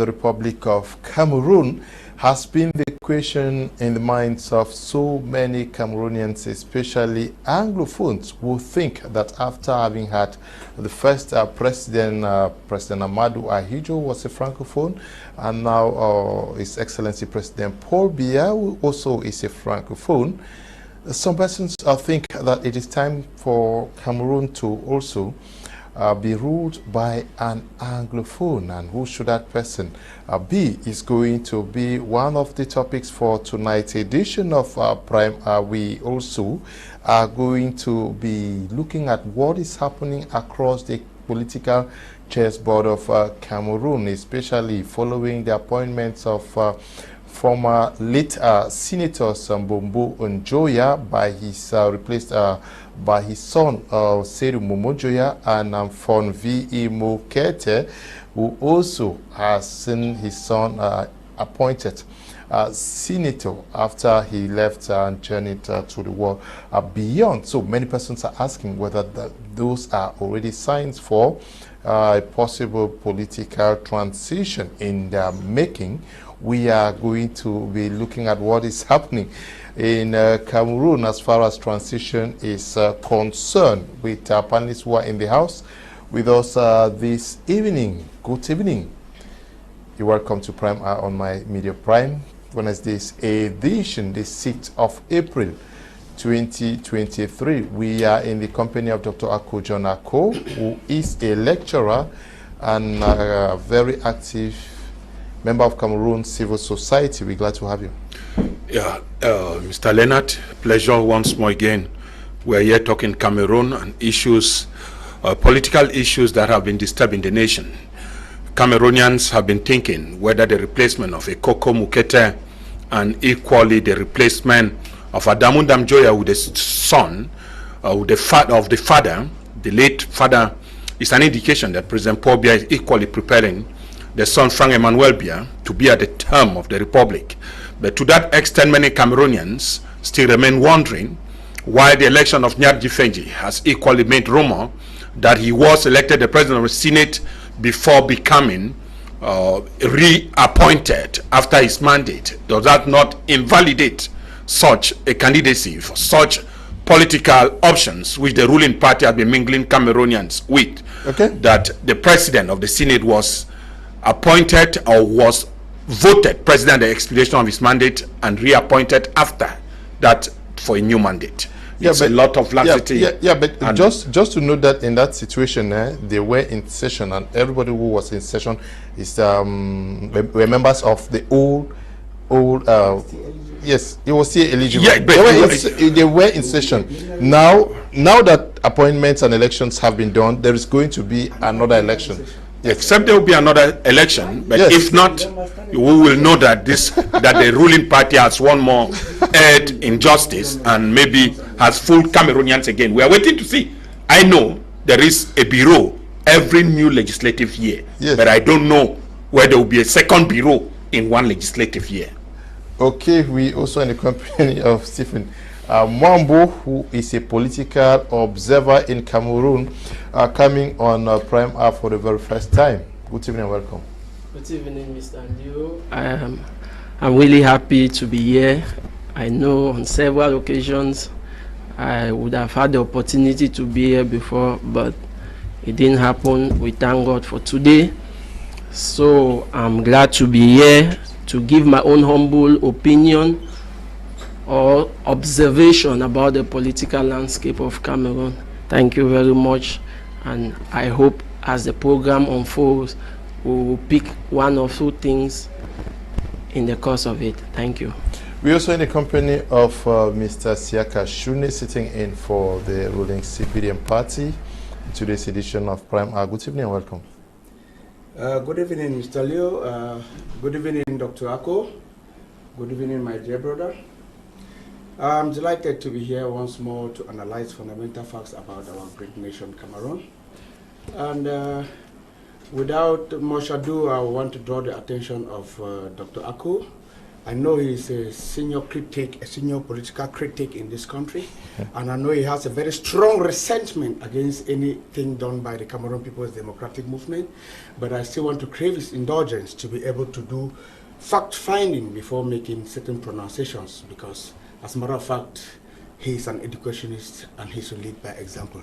the Republic of Cameroon has been the question in the minds of so many Cameroonians, especially Anglophones, who think that after having had the first President Amadou Ahidjo was a Francophone, and now His Excellency President Paul Biya, who also is a Francophone, some persons think that it is time for Cameroon to also be ruled by an Anglophone, and who should that person be is going to be one of the topics for tonight's edition of Prime. We also are going to be looking at what is happening across the political chessboard of Cameroon, especially following the appointments of former late Senator Mbinglo Njoya by his replaced by his son Seru Momojoya, and Fon V.E. Mokete, who also has seen his son appointed senator after he left and journeyed to the world beyond. So many persons are asking whether those are already signs for a possible political transition in the making. We are going to be looking at what is happening in Cameroon as far as transition is concerned, with panelists who are in the house with us this evening. Good evening. You're welcome to Prime on my Media Prime Wednesday's edition, the 6th of April 2023. We are in the company of Dr. Ako John Ako, who is a lecturer and a very active member of Cameroon Civil Society. We're glad to have you. Yeah, Mr. Leonard, pleasure once more again. We're here talking Cameroon and issues, political issues that have been disturbing the nation. Cameroonians have been thinking whether the replacement of Ekoko Mukete and equally the replacement of Adamu Damjoya with the son, with the father, the late father, is an indication that President Paul Biya is equally preparing the son Frank Emmanuel Biya to be at the term of the Republic. But to that extent, many Cameroonians still remain wondering why the election of Nyar Jifenji has equally made rumor that he was elected the president of the Senate before becoming reappointed after his mandate. Does that not invalidate such a candidacy for such political options which the ruling party has been mingling Cameroonians with? Okay. That the president of the Senate was appointed or was voted president at the expiration of his mandate and reappointed after that for a new mandate. Yeah, it's but a lot of laxity. But just to note that in that situation, they were in session, and everybody who was in session is were members of the old. Yes, it was still eligible. Yeah, but they were in session. Now that appointments and elections have been done, there is going to be another election. Except there will be another election, but yes, if not, we will know that that the ruling party has one more head in justice and maybe has full Cameroonians again. We are waiting to see. I know there is a bureau every new legislative year, yes, but I don't know whether there will be a second bureau in one legislative year. Okay, we also in the company of Stephen Mwambo, who is a political observer in Cameroon, coming on Prime for the very first time. Good evening and welcome. Good evening, Mr. Ndio. I'm really happy to be here. I know on several occasions I would have had the opportunity to be here before, but it didn't happen. We thank God for today. So I'm glad to be here to give my own humble opinion or observation about the political landscape of Cameroon. Thank you very much, and I hope as the program unfolds, we will pick one or two things in the course of it. Thank you. We also in the company of Mr. Siaka Shuneh, sitting in for the ruling CPDM party. Today's edition of Prime. Good evening and welcome. Good evening, Mr. Leo. Good evening, Dr. Ako. Good evening, my dear brother. I'm delighted to be here once more to analyze fundamental facts about our great nation, Cameroon. And without much ado, I want to draw the attention of Dr. Ako I know he's a senior critic, a senior political critic in this country, and I know he has a very strong resentment against anything done by the Cameroon People's Democratic Movement, but I still want to crave his indulgence to be able to do fact-finding before making certain pronunciations, because as a matter of fact, he's an educationist and he should lead by example.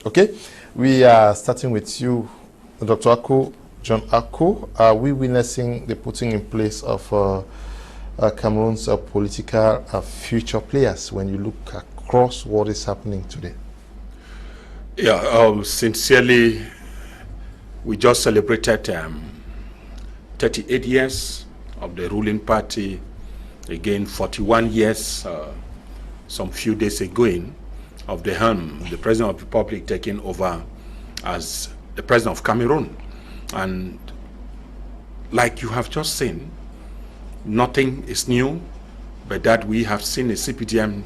Okay, we are starting with you, Dr. Ako. John Ako, are we witnessing the putting in place of Cameroon's political future players when you look across what is happening today? Yeah, sincerely, we just celebrated 38 years of the ruling party, again 41 years, some few days ago, of the helm, the President of the Republic taking over as the President of Cameroon. And like you have just seen, nothing is new, but that we have seen a CPDM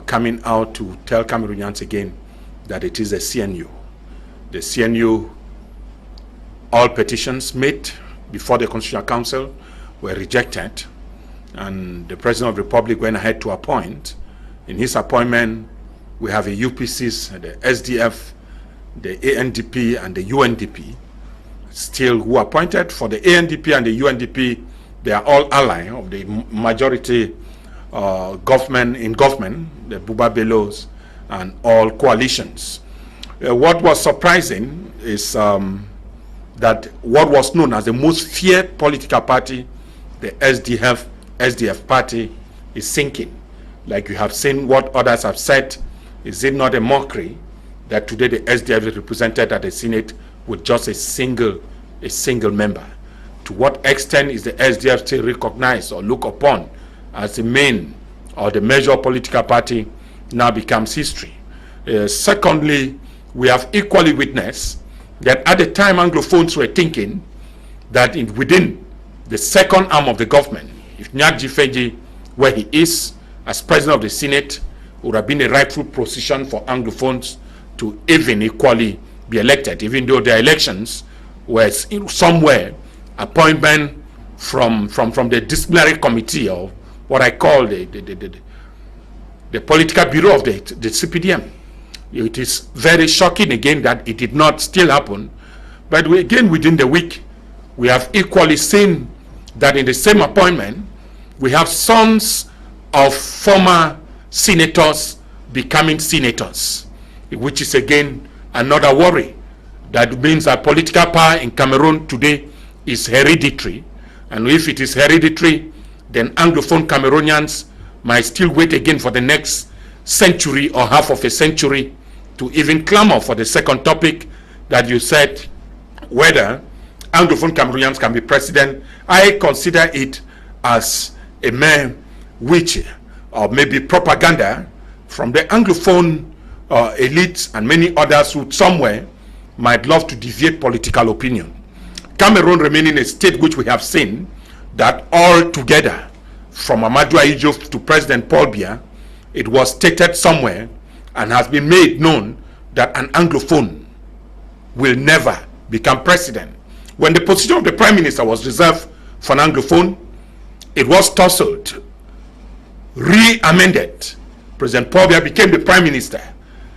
coming out to tell Cameroonians again that it is a CNU. The CNU, all petitions made before the Constitutional Council were rejected, and the President of the Republic went ahead to appoint. In his appointment, we have a UPCs, the SDF, the ANDP, and the UNDP. Still, who appointed for the ANDP and the UNDP, they are all allies of the majority government, the Buba Bellows, and all coalitions. What was surprising is that what was known as the most feared political party, the SDF party, is sinking. Like you have seen what others have said, is it not a mockery that today the SDF is represented at the Senate with just a single member? To what extent is the SDF still recognized or looked upon as the main or the major political party now becomes history? Secondly, we have equally witnessed that at the time Anglophones were thinking that within the second arm of the government, if Nyadji Feji, where he is as President of the Senate, would have been a rightful position for Anglophones to even equally be elected, even though the elections were somewhere appointment from the disciplinary committee, or what I call the political bureau of the CPDM. It is very shocking again that it did not still happen, but again within the week we have equally seen that in the same appointment we have sons of former senators becoming senators, which is again another worry. That means that political power in Cameroon today is hereditary, and if it is hereditary, then Anglophone Cameroonians might still wait again for the next century or half of a century to even clamor for the second topic that you said, whether Anglophone Cameroonians can be president. I consider it as a mere witch or maybe propaganda from the Anglophone elites and many others who somewhere might love to deviate political opinion. Cameroon remaining a state which we have seen that all together, from Amadou Ahidjo to President Paul Biya, it was stated somewhere and has been made known that an Anglophone will never become president. When the position of the Prime Minister was reserved for an Anglophone, it was tussled, re-amended. President Paul Biya became the Prime Minister,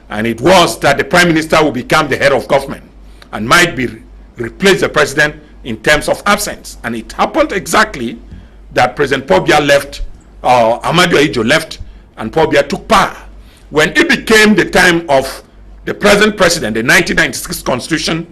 and it was that the Prime Minister will become the head of government and might be replace the President in terms of absence. And it happened exactly that President Paul Biya left, Amadou Ahidjo left, and Paul Biya took power. When it became the time of the present president, the 1996 Constitution,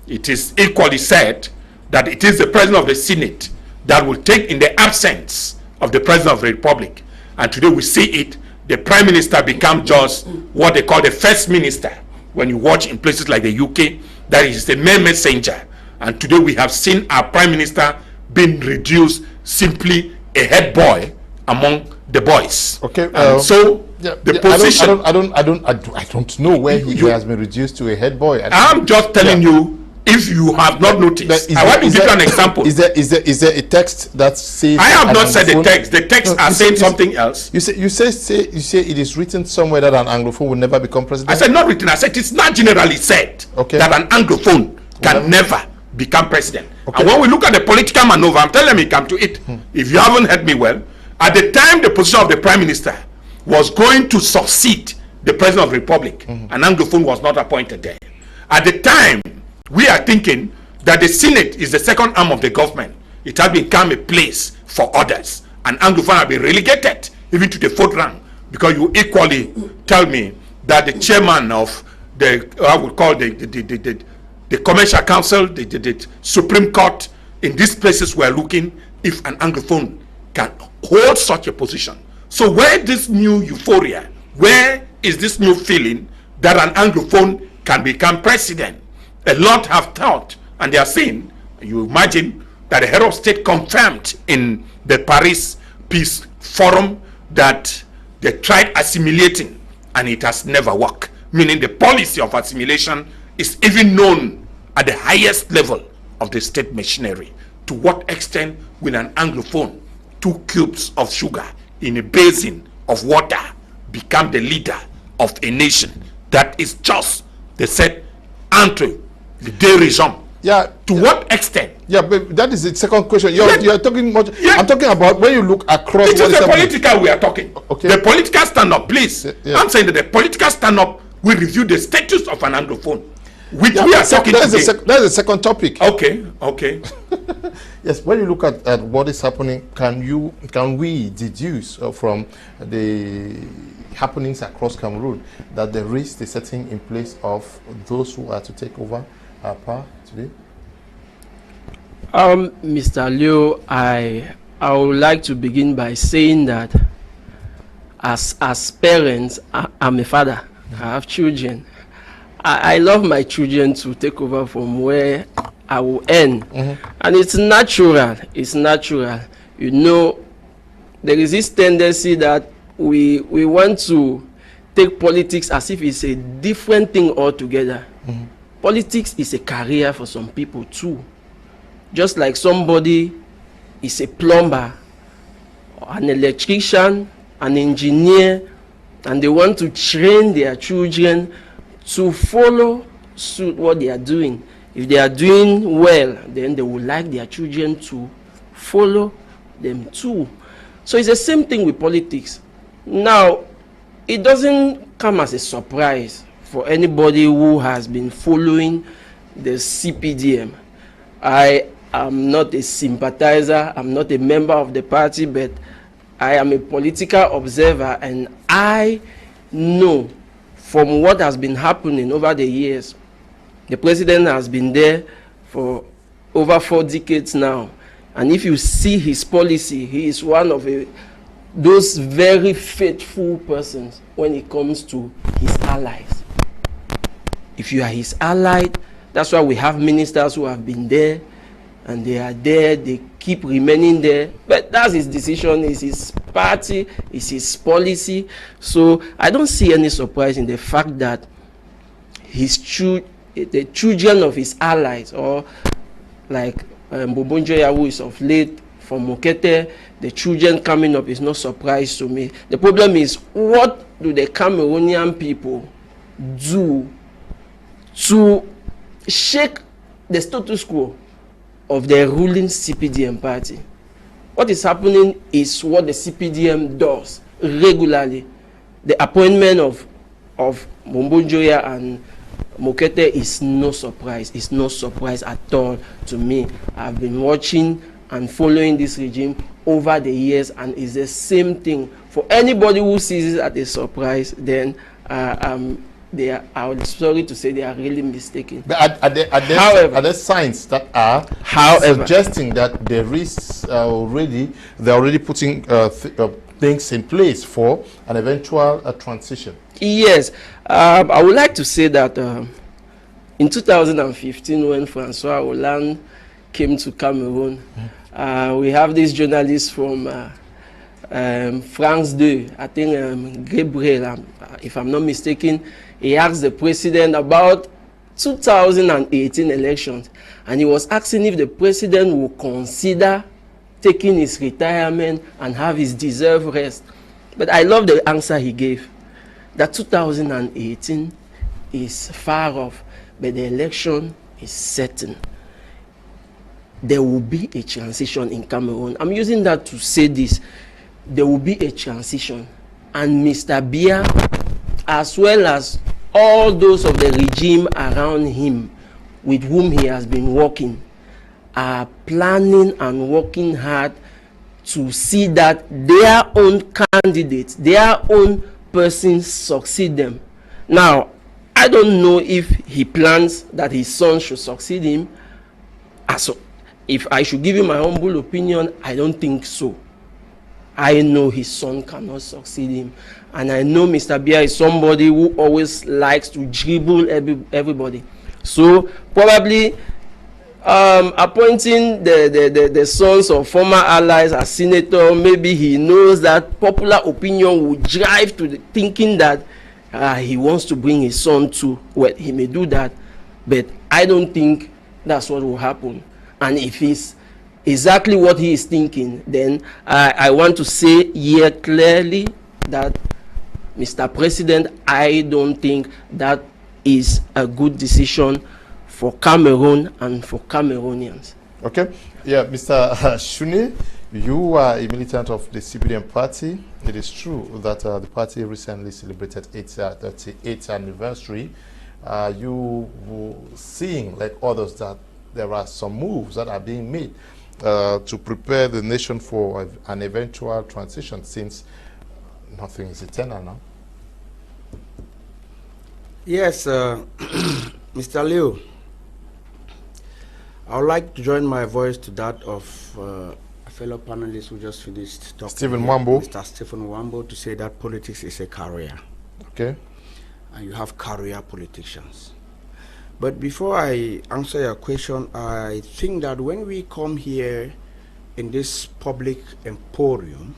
it is equally said that it is the President of the Senate that will take in the absence of the President of the Republic. And today we see it, the Prime Minister becomes just what they call the First Minister. When you watch in places like the UK, that is the mere messenger. And today we have seen our Prime Minister being reduced simply a head boy among the boys. Okay. So yeah, the position. I don't know where he has been reduced to a head boy. I'm just telling you. If you have not noticed, I want to give you an example. Is there a text that says? I have not said the text. The text are saying something else. You say it is written somewhere that an Anglophone will never become president. I said not written. I said it's not generally said that an Anglophone can never become president. Okay. And when we look at the political maneuver, I'm telling you, come to it. If you haven't heard me well, at the time the position of the prime minister was going to succeed the president of the republic, an Anglophone was not appointed there. At the time, we are thinking that the Senate is the second arm of the government. It has become a place for others. And Anglophone have been relegated even to the fourth rank, because you equally tell me that the chairman of the, I would call the Commercial Council, the Supreme Court, in these places we're looking if an Anglophone can hold such a position. So where this new euphoria, where is this new feeling that an Anglophone can become president? A lot have thought, and they are saying, you imagine that the head of state confirmed in the Paris Peace Forum that they tried assimilating and it has never worked. Meaning the policy of assimilation is even known at the highest level of the state machinery. To what extent will an Anglophone, 2 cubes of sugar in a basin of water, become the leader of a nation that is just, they said, entre the dérigeants? Yeah. To what extent? Yeah, but that is the second question. You're talking much. Yeah. I'm talking about when you look across. It is the political we are talking. Okay. The political stand-up, please. Yeah. I'm saying that the political stand-up will review the status of an Anglophone, which we are talking that's today. that's the second topic. Okay, okay. Yes, when you look at what is happening, can we deduce from the happenings across Cameroon that there is the setting in place of those who are to take over power today? Mr. Leo, I would like to begin by saying that as parents, I'm a father. I have children. I love my children to take over from where I will end. And it's natural. It's natural. You know, there is this tendency that we want to take politics as if it's a different thing altogether. Politics is a career for some people too. Just like somebody is a plumber, an electrician, an engineer, and they want to train their children to follow suit what they are doing. If they are doing well, then they would like their children to follow them too. So it's the same thing with politics. Now, it doesn't come as a surprise for anybody who has been following the CPDM. I am not a sympathizer, I'm not a member of the party, but I am a political observer, and I know from what has been happening over the years. The president has been there for over 4 decades now, and if you see his policy, he is one of those very faithful persons when it comes to his allies. If you are his ally, that's why we have ministers who have been there, and they are there, they keep remaining there. But that's his decision, it's his party, it's his policy. So I don't see any surprise in the fact that the children of his allies, or like Mbobonjoya, who is of late from Mokete, the children coming up is no surprise to me. The problem is, what do the Cameroonian people do to shake the status quo of the ruling CPDM party? What is happening is what the CPDM does regularly. The appointment of Mbonjoya and Mokete is no surprise. It's no surprise at all to me. I've been watching and following this regime over the years, and it's the same thing. For anybody who sees it as a surprise, then I'm sorry to say they are really mistaken. But are there signs that are suggesting that there is they're already putting things in place for an eventual transition? Yes, I would like to say that in 2015, when Francois Hollande came to Cameroon, we have this journalist from France 2, I think Gabriel, if I'm not mistaken. He asked the president about 2018 elections, and he was asking if the president would consider taking his retirement and have his deserved rest. But I love the answer he gave, that 2018 is far off, but the election is certain. there will be a transition in Cameroon. I'm using that to say this. There will be a transition. And Mr. Biya, as well as all those of the regime around him with whom he has been working, are planning and working hard to see that their own candidates, their own persons succeed them. Now, I don't know if he plans that his son should succeed him. So, if I should give you my humble opinion, I don't think so. I know his son cannot succeed him. And I know Mr. Biya is somebody who always likes to dribble everybody. So, probably appointing the sons of former allies as senator, maybe he knows that popular opinion will drive to the thinking that he wants to bring his son to. Well, he may do that, but I don't think that's what will happen. And if it's exactly what he is thinking, then I want to say here clearly that, Mr. President, I don't think that is a good decision for Cameroon and for Cameroonians. Okay. Yeah, Mr. Shuneh, you are a militant of the CPDM party. It is true that the party recently celebrated its 38th anniversary. You seeing, like others, that there are some moves that are being made to prepare the nation for an eventual transition, since nothing is eternal now. Yes, Mr. Leo, I would like to join my voice to that of a fellow panelist who just finished talking. Stephen Mwambo. Mr. Stephen Mwambo, to say that politics is a career. Okay. And you have career politicians. But before I answer your question, I think that when we come here in this public emporium,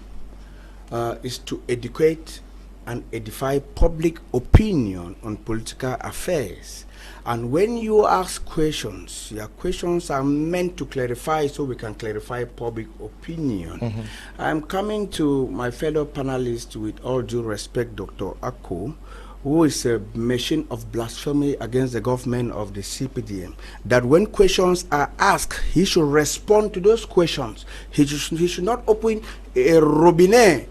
is to educate and edify public opinion on political affairs. And when you ask questions, your questions are meant to clarify, so we can clarify public opinion. Mm-hmm. I'm coming to my fellow panelists with all due respect, Dr. Ako, who is a machine of blasphemy against the government of the CPDM, that when questions are asked, he should respond to those questions. He should not open a robinet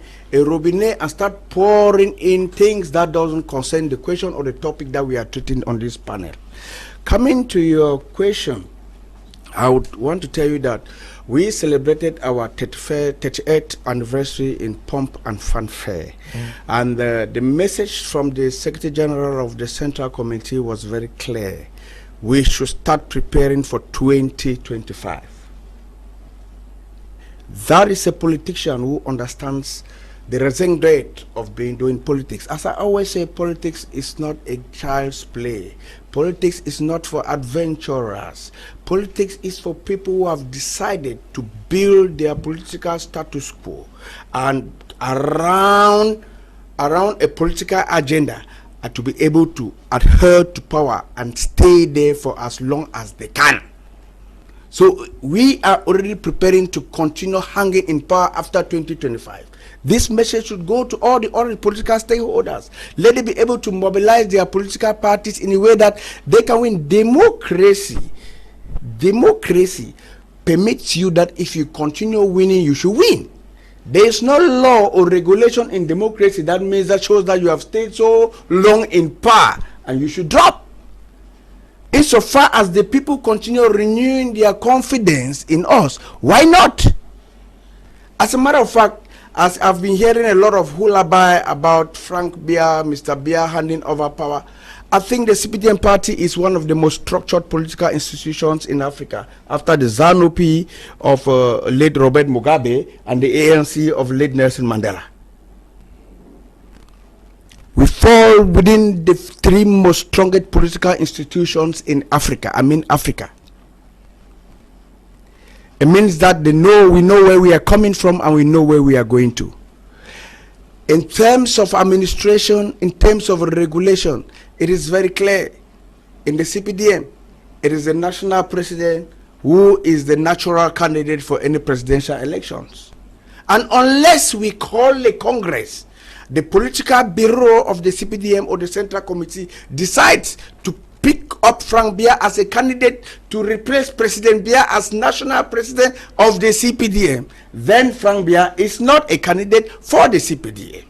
and start pouring in things that doesn't concern the question or the topic that we are treating on this panel. Coming to your question, I would want to tell you that we celebrated our 38th anniversary in pomp and fanfare. And the message from the Secretary General of the Central Committee was very clear. We should start preparing for 2025. That is a politician who understands the raison d'etre of doing politics. As I always say, politics is not a child's play. Politics is not for adventurers. Politics is for people who have decided to build their political status quo and around a political agenda, and to be able to adhere to power and stay there for as long as they can. So we are already preparing to continue hanging in power after 2025. This message should go to all the political stakeholders. Let them be able to mobilize their political parties in a way that they can win. Democracy permits you that if you continue winning, you should win. There is no law or regulation in democracy that means that shows that you have stayed so long in power and you should drop. Insofar as the people continue renewing their confidence in us, why not? As a matter of fact, as I've been hearing a lot of hullabaloo about Frank Biya, Mr. Biya handing over power, I think the CPDM party is one of the most structured political institutions in Africa, after the ZANU-PF of late Robert Mugabe and the ANC of late Nelson Mandela. We fall within the three most strongest political institutions in Africa. I mean Africa. It means that we know where we are coming from and we know where we are going to. In terms of administration, in terms of regulation, it is very clear. In the CPDM, it is the national president who is the natural candidate for any presidential elections. And unless we call a Congress, the political bureau of the CPDM or the Central Committee decides to pick up Frank Biya as a candidate to replace President Biya as national president of the CPDM, then Frank Biya is not a candidate for the CPDM.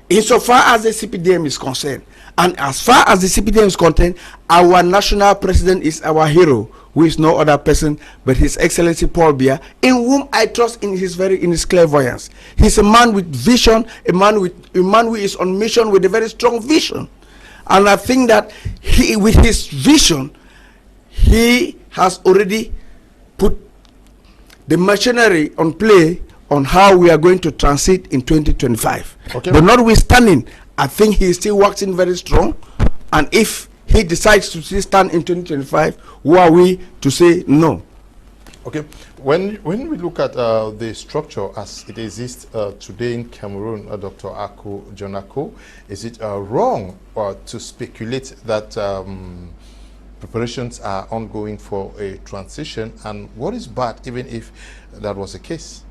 Insofar as the CPDM is concerned, and as far as the CPDM is concerned, our national president is our hero, who is no other person but His Excellency Paul Biya, in whom I trust in his clairvoyance. He's a man with vision, a man who is on mission with a very strong vision. And I think that with his vision, he has already put the machinery on play on how we are going to transit in 2025. Okay. But notwithstanding, I think he is still working very strong. And if he decides to still stand in 2025, who are we to say no? Okay. When we look at the structure as it exists today in Cameroon, Dr. John Ako, is it wrong to speculate that preparations are ongoing for a transition? And what is bad even if that was the case?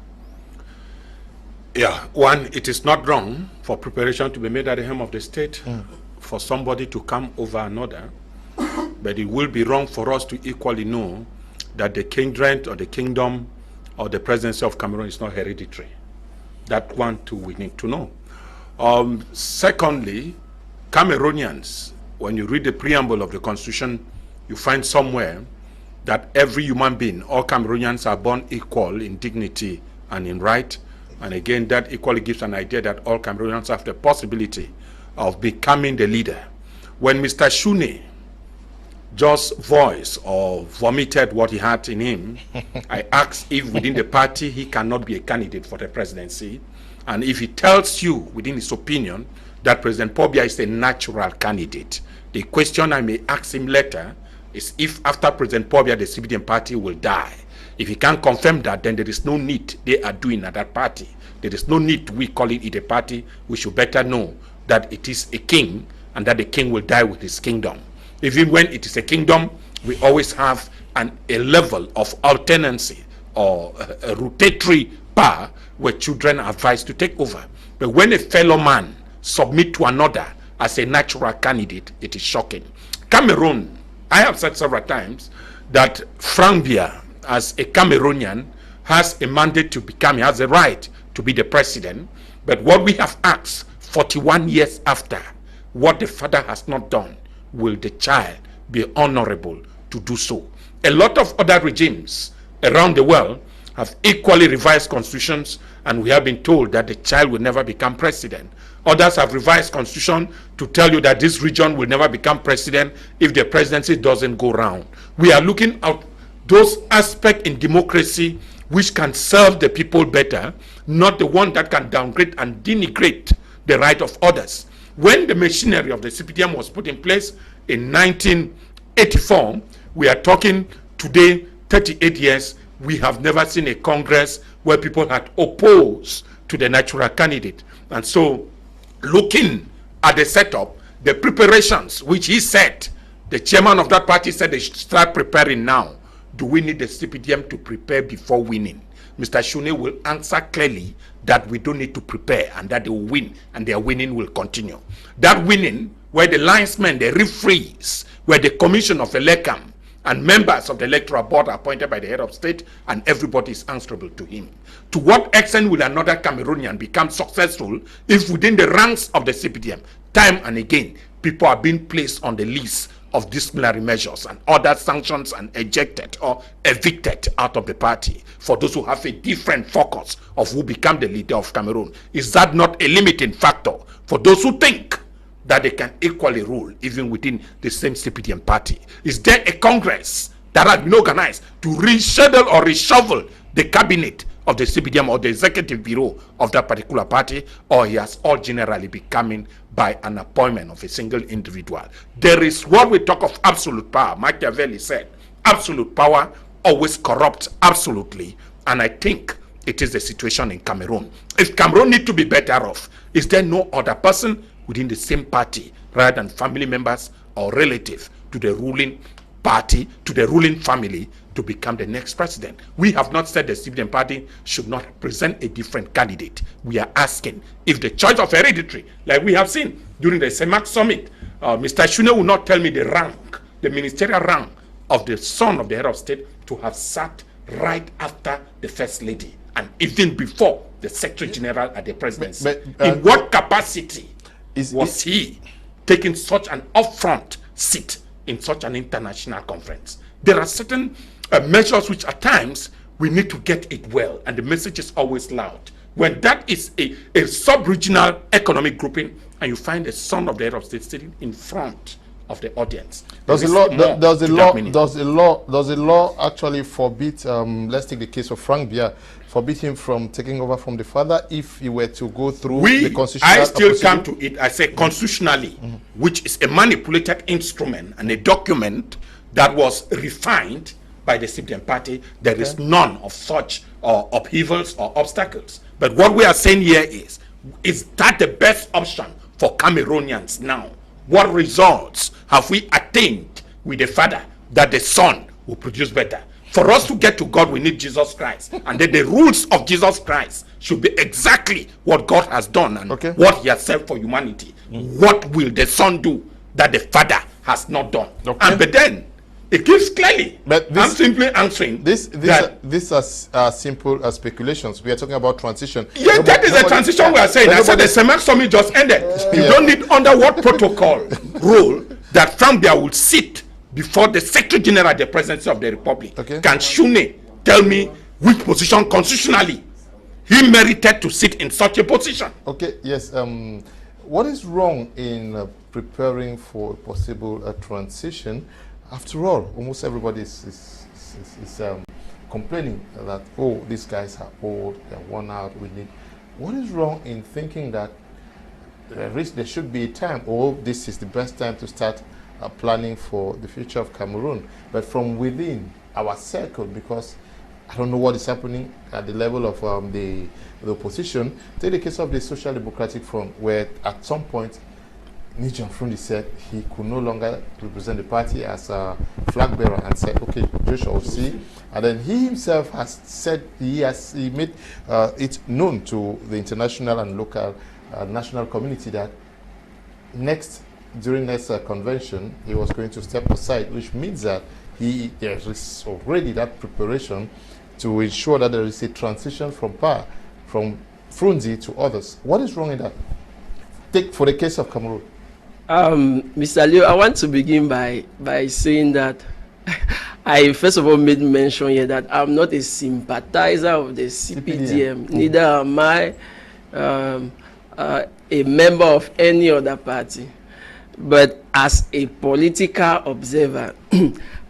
Yeah, one, it is not wrong for preparation to be made at the helm of the state for somebody to come over another, but it will be wrong for us to equally know that the kingdom or the kingdom or the presidency of Cameroon is not hereditary. That one too we need to know. Secondly, Cameroonians, when you read the preamble of the Constitution, you find somewhere that every human being, all Cameroonians are born equal in dignity and in right. And again, that equally gives an idea that all Cameroonians have the possibility of becoming the leader. When Mr. Shuneh just voiced or vomited what he had in him, I asked if within the party he cannot be a candidate for the presidency, and if he tells you within his opinion that President Paul Biya is a natural candidate, the question I may ask him later is if after President Paul Biya the CPDM party will die. If he can't confirm that, then there is no need they are doing at that party. There is no need we calling it a party. We should better know that it is a king and that the king will die with his kingdom. Even when it is a kingdom, we always have a level of alternancy or a rotatory power where children are advised to take over. But when a fellow man submit to another as a natural candidate, it is shocking. Cameroon, I have said several times that Frank Biya, as a Cameroonian, has a mandate to become, he has a right to be the president. But what we have asked 41 years after, what the father has not done, will the child be honorable to do so? A lot of other regimes around the world have equally revised constitutions, and we have been told that the child will never become president. Others have revised constitution to tell you that this region will never become president if the presidency doesn't go round. We are looking at those aspects in democracy which can serve the people better, not the one that can downgrade and denigrate the right of others. When the machinery of the CPDM was put in place in 1984, we are talking today 38 years, we have never seen a Congress where people had opposed to the natural candidate. And so, looking at the setup, the preparations which he said, the chairman of that party said they should start preparing now. Do we need the CPDM to prepare before winning? Mr. Shuneh will answer clearly that we don't need to prepare and that they will win and their winning will continue. That winning, where the linesmen, the referees, where the commission of elecam and members of the electoral board are appointed by the head of state and everybody is answerable to him. To what extent will another Cameroonian become successful if within the ranks of the CPDM, time and again, people are being placed on the list of disciplinary measures and other sanctions and ejected or evicted out of the party for those who have a different focus of who become the leader of Cameroon? Is that not a limiting factor for those who think that they can equally rule even within the same CPDM party? Is there a Congress that has been organized to reschedule or reshuffle the cabinet of the CPDM or the executive bureau of that particular party, or he has all generally becoming by an appointment of a single individual? There is what we talk of absolute power. Machiavelli said, absolute power always corrupts absolutely, and I think it is the situation in Cameroon. If Cameroon need to be better off, is there no other person within the same party rather than family members or relatives to the ruling party, to the ruling family, to become the next president? We have not said the CPDM party should not present a different candidate. We are asking if the choice of hereditary, like we have seen during the CEMAC summit, Mr. Shuneh will not tell me the rank the ministerial rank of the son of the head of state to have sat right after the first lady and even before the secretary general at the presidency. In what capacity was he taking such an upfront seat in such an international conference? There are certain measures which at times we need to get it well, and the message is always loud. When that is a sub-regional economic grouping, and you find a son of the head of state sitting in front of the audience, does the law actually forbid? Let's take the case of Frank Biya, forbid him from taking over from the father if he were to go through the constitutional. I still come to it. I say constitutionally, which is a manipulated instrument and a document that was refined by the CPDM party. There is none of such upheavals or obstacles. But what we are saying here is that the best option for Cameroonians now? What results have we attained with the father that the son will produce better? For us to get to God, we need Jesus Christ. And then the rules of Jesus Christ should be exactly what God has done and what he has said for humanity. What will the son do that the father has not done? But then it gives clearly. But this, I'm simply answering. These are simple speculations. We are talking about transition. Yeah, that is a transition we are saying. I said the Semak summit just ended. You don't need under what protocol rule that Frank Biya will sit before the Secretary General at the Presidency of the Republic. Can Shuneh tell me which position constitutionally he merited to sit in such a position? Yes. What is wrong in preparing for a possible transition? After all, almost everybody is complaining that, oh, these guys are old, they're worn out, we need. What is wrong in thinking that there should be a time, or this is the best time to start planning for the future of Cameroon, but from within our circle, because I don't know what is happening at the level of the opposition. Take the case of the Social Democratic Front, where at some point Nijan Frundi said he could no longer represent the party as a flag bearer and said, okay, Joshua will see. And then he himself has said he made it known to the international and local national community that during next convention, he was going to step aside, which means that there is already that preparation to ensure that there is a transition from power, from Frundi to others. What is wrong in that? Take for the case of Cameroon. Mr. Leo, I want to begin by saying that I first of all made mention here that I'm not a sympathizer of the CPDM. Neither am I a member of any other party. But as a political observer,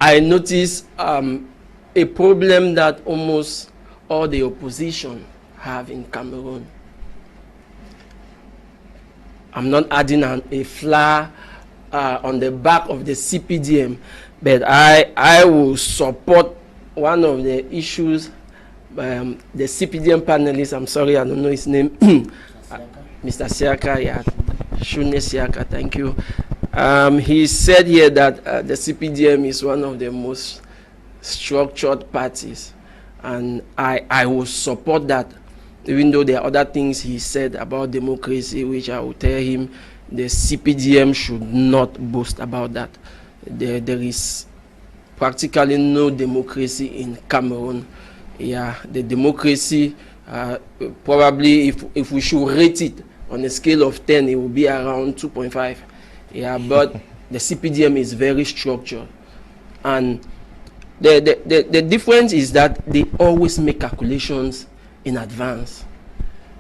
I notice a problem that almost all the opposition have in Cameroon. I'm not adding a flower on the back of the CPDM, but I will support one of the issues. The CPDM panelist, I'm sorry, I don't know his name, Mr. Siaka, yeah, Shuneh Siaka, thank you. He said here that the CPDM is one of the most structured parties, and I will support that. Even though there are other things he said about democracy, which I will tell him the CPDM should not boast about that. There is practically no democracy in Cameroon. Yeah, the democracy, probably if we should rate it on a scale of 10, it will be around 2.5. Yeah, but the CPDM is very structured. And the difference is that they always make calculations in advance.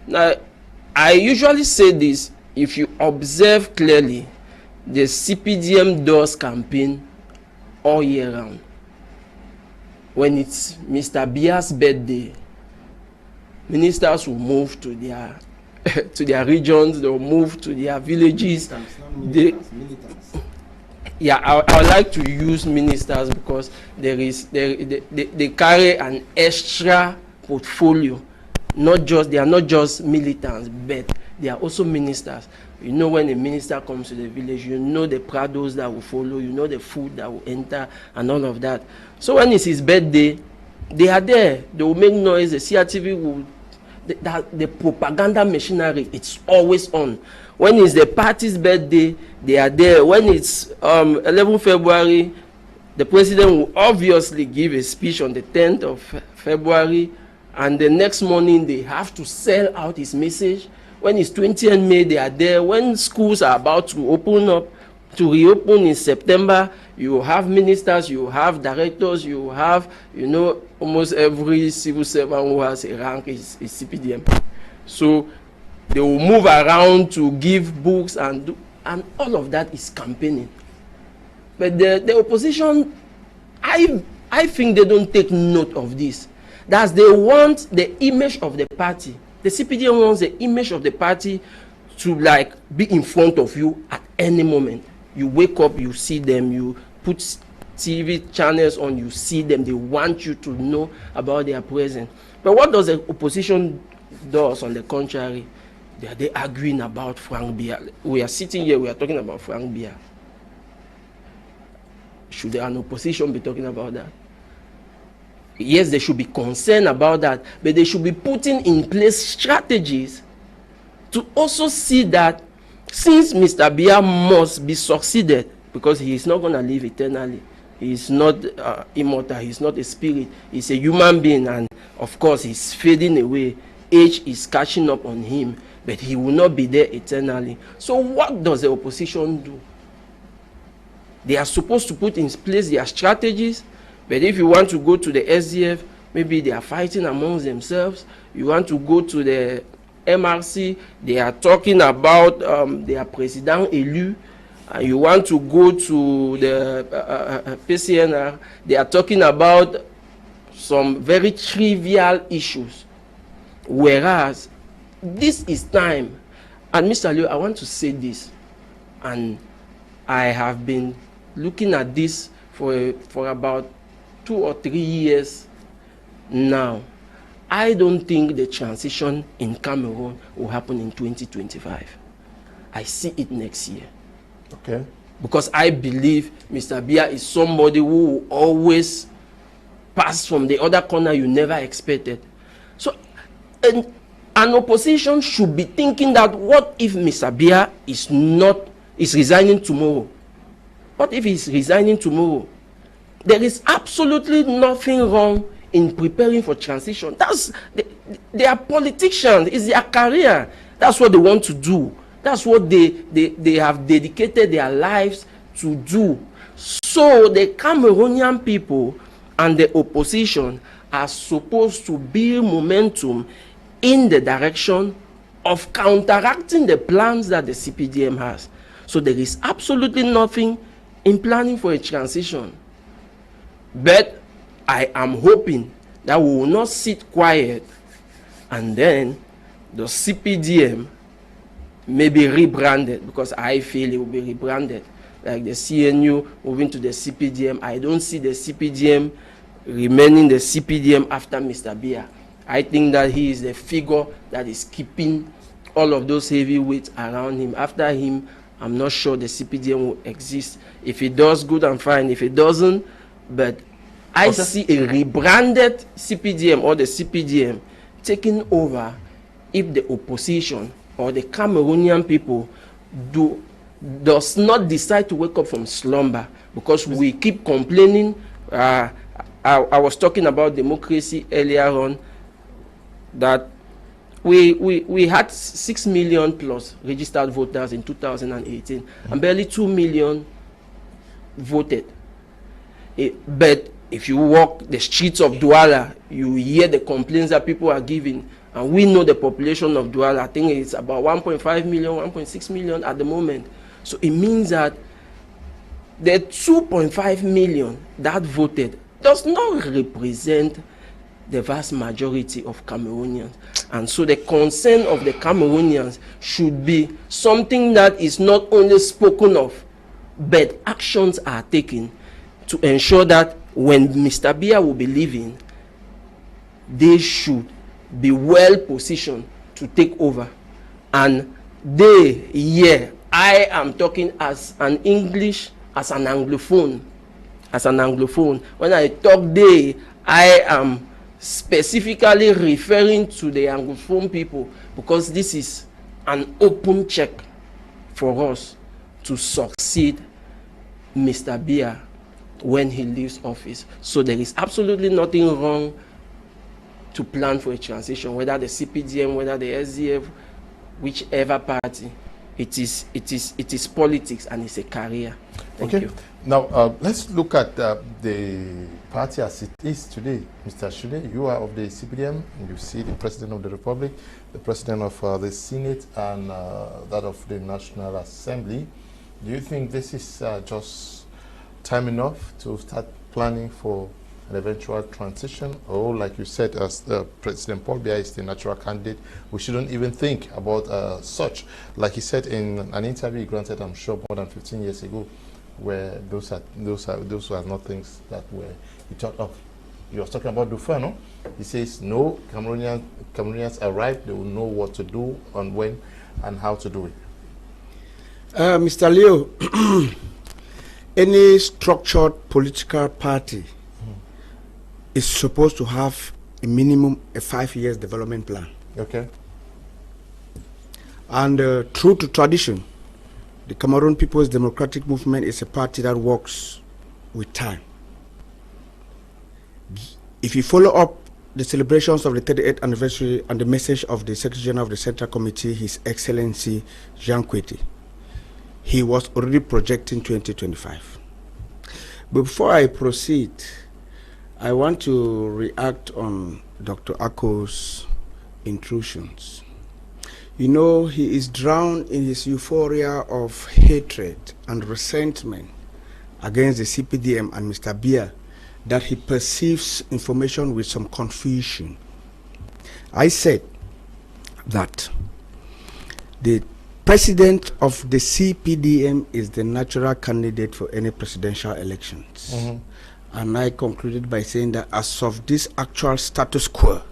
Now, I usually say this: if you observe clearly, the CPDM does campaign all year round. When it's Mr. Biya's birthday, ministers will move to their regions, they'll move to their villages. Yeah, I would like to use ministers because they carry an extra portfolio. They are not just militants, but they are also ministers. You know, when a minister comes to the village, you know the prados that will follow, you know the food that will enter, and all of that. So when it's his birthday, they are there. They will make noise. The CRTV will. The propaganda machinery, it's always on. When it's the party's birthday, they are there. When it's 11 February, The president will obviously give a speech on the 10th of February, and the next morning they have to sell out his message. When it's 20th May, they are there. When schools are about to open up, to reopen in September, you have ministers, you have directors, you have, you know, almost every civil servant who has a rank is CPDM. So they will move around to give books and all of that is campaigning. But the opposition, I think they don't take note of this. That they want the image of the party. The CPDM wants the image of the party to like be in front of you at any moment. You wake up, you see them, you put TV channels on, you see them, they want you to know about their presence. But what does the opposition do on the contrary? They are arguing about Frank Biya. We are sitting here, we are talking about Frank Biya. Should an opposition be talking about that? Yes, they should be concerned about that, but they should be putting in place strategies to also see that since Mr. Biya must be succeeded, because he is not going to live eternally, he is not immortal, he is not a spirit, he is a human being, and of course he's fading away, age is catching up on him, but he will not be there eternally. So what does the opposition do? They are supposed to put in place their strategies, but if you want to go to the SDF, maybe they are fighting amongst themselves. You want to go to the MRC, they are talking about their president élu. You want to go to the PCNR, they are talking about some very trivial issues. Whereas this is time, and Mr. Liu, I want to say this, and I have been looking at this for about 2 or 3 years now. I don't think the transition in Cameroon will happen in 2025. I see it next year. Okay. Because I believe Mr. Biya is somebody who will always pass from the other corner you never expected. So an opposition should be thinking that what if Mr. Biya is resigning tomorrow? What if he's resigning tomorrow? There is absolutely nothing wrong in preparing for transition. They are politicians. It's their career. That's what they want to do. That's what they have dedicated their lives to do. So the Cameroonian people and the opposition are supposed to build momentum in the direction of counteracting the plans that the CPDM has. So there is absolutely nothing in planning for a transition. But I am hoping that we will not sit quiet and then the CPDM may be rebranded, because I feel it will be rebranded. Like the CNU moving to the CPDM. I don't see the CPDM remaining the CPDM after Mr. Biya. I think that he is the figure that is keeping all of those heavyweights around him. After him, I'm not sure the CPDM will exist. If it does, good and fine. If it doesn't, but I see a rebranded CPDM or the CPDM taking over if the opposition or the Cameroonian people does not decide to wake up from slumber, because we keep complaining. I was talking about democracy earlier on, that we had 6 million plus registered voters in 2018, and barely 2 million voted. But if you walk the streets of Douala, you hear the complaints that people are giving. And we know the population of Douala, I think it's about 1.5 million, 1.6 million at the moment. So it means that the 2.5 million that voted does not represent the vast majority of Cameroonians. And so the concern of the Cameroonians should be something that is not only spoken of, but actions are taken to ensure that when Mr. Biya will be leaving, they should be well positioned to take over. And I am talking as an English, as an Anglophone. When I talk they, I am specifically referring to the Anglophone people, because this is an open check for us to succeed Mr. Biya when he leaves office. So there is absolutely nothing wrong to plan for a transition, whether the CPDM, whether the SDF, whichever party. It is politics and it's a career. Thank you. Now let's look at the party as it is today. Mr. Shuneh, you are of the CPDM. You see the President of the Republic, the President of the Senate, and that of the National Assembly. Do you think this is just time enough to start planning for an eventual transition? Or, like you said, as President Paul Biya is the natural candidate, we shouldn't even think about such. Like he said in an interview he granted, I'm sure, more than 15 years ago, where those were not things that were he thought of. He was talking about Dufa, no? He says, no, Cameroonians arrive, they will know what to do and when and how to do it. Mr. Leo, any structured political party is supposed to have a minimum a 5 years development plan. Okay. And true to tradition, the Cameroon People's Democratic Movement is a party that works with time. If you follow up the celebrations of the 38th anniversary and the message of the Secretary General of the Central Committee, His Excellency Jean Kweti, he was already projecting 2025. Before I proceed, I want to react on Dr. Ako's intrusions. You know, he is drowned in his euphoria of hatred and resentment against the CPDM and Mr. Biya, that he perceives information with some confusion. I said that the president of the CPDM is the natural candidate for any presidential elections. And I concluded by saying that as of this actual status quo,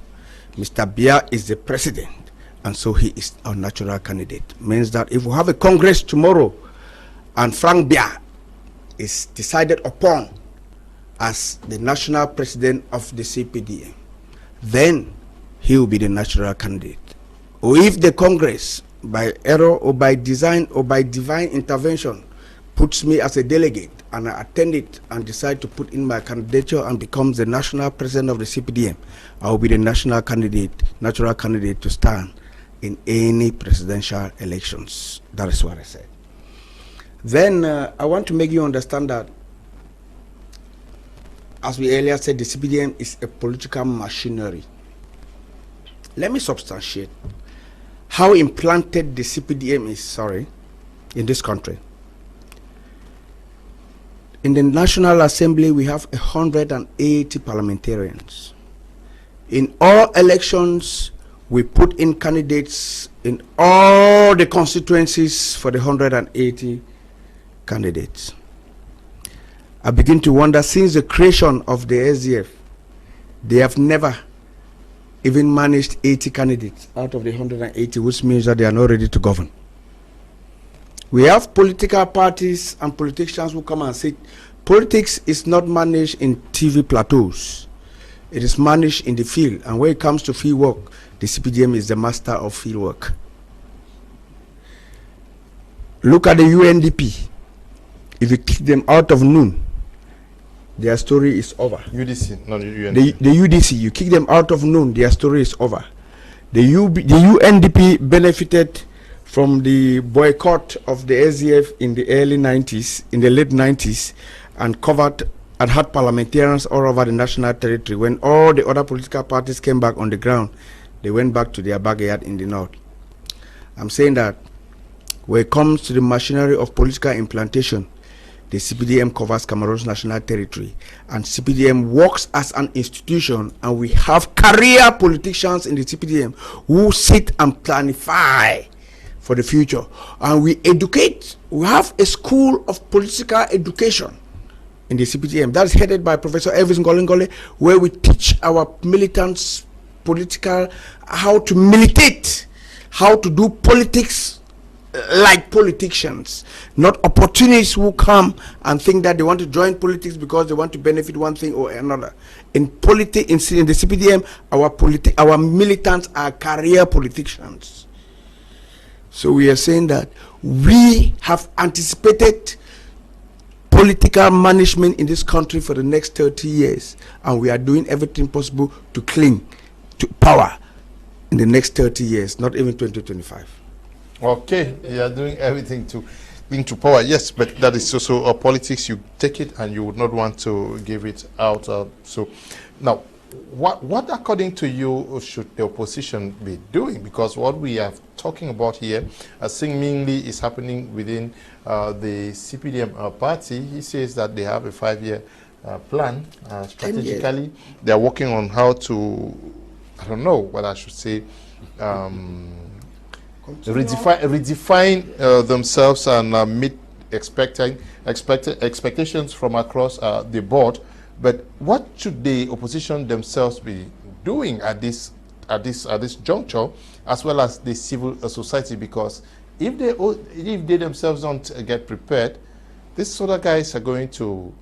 Mr. Biya is the president, and so he is our natural candidate. Means that if we have a Congress tomorrow and Frank Biya is decided upon as the national president of the CPDM, then he will be the natural candidate. Or if the Congress, by error or by design or by divine intervention, puts me as a delegate and I attend it and decide to put in my candidature and becomes the national president of the CPDM, I will be the national candidate, natural candidate to stand in any presidential elections. That is what I said. Then I want to make you understand that, as we earlier said, the CPDM is a political machinery. Let me substantiate how implanted the CPDM is, in this country. In the National Assembly, we have 180 parliamentarians. In all elections, we put in candidates in all the constituencies for the 180 candidates. I begin to wonder, since the creation of the SDF, they have never even managed 80 candidates out of the 180, which means that they are not ready to govern. We have political parties and politicians who come and say, politics is not managed in TV plateaus. It is managed in the field. And when it comes to field work, the CPDM is the master of field work. Look at the UNDP. If you kick them out of noon, their story is over. UDC, not UNDP. The UDC, you kick them out of noon, their story is over. The UNDP benefited from the boycott of the SDF in the early 90s, in the late 90s, and covered and had parliamentarians all over the national territory. When all the other political parties came back on the ground, they went back to their backyard in the north. I'm saying that when it comes to the machinery of political implantation, the CPDM covers Cameroon's national territory, and CPDM works as an institution, and we have career politicians in the CPDM who sit and planify for the future, and we educate. We have a school of political education in the CPDM that is headed by Professor Elvis Ngolingole, where we teach our militants how to militate, how to do politics like politicians, not opportunists who come and think that they want to join politics because they want to benefit one thing or another. In the CPDM, our militants are career politicians. So we are saying that we have anticipated political management in this country for the next 30 years, and we are doing everything possible to cling to power in the next 30 years, not even 2025. Okay, you are doing everything to into power. Yes, but that is also politics. You take it and you would not want to give it out. So now, what according to you should the opposition be doing? Because what we are talking about here, seemingly is happening within the CPDM party. He says that they have a 5-year plan. Strategically, they are working on how to, I don't know what I should say, redefine themselves and meet expectations from across the board. But what should the opposition themselves be doing at this juncture, as well as the civil society? Because if they themselves don't get prepared, these other guys are going to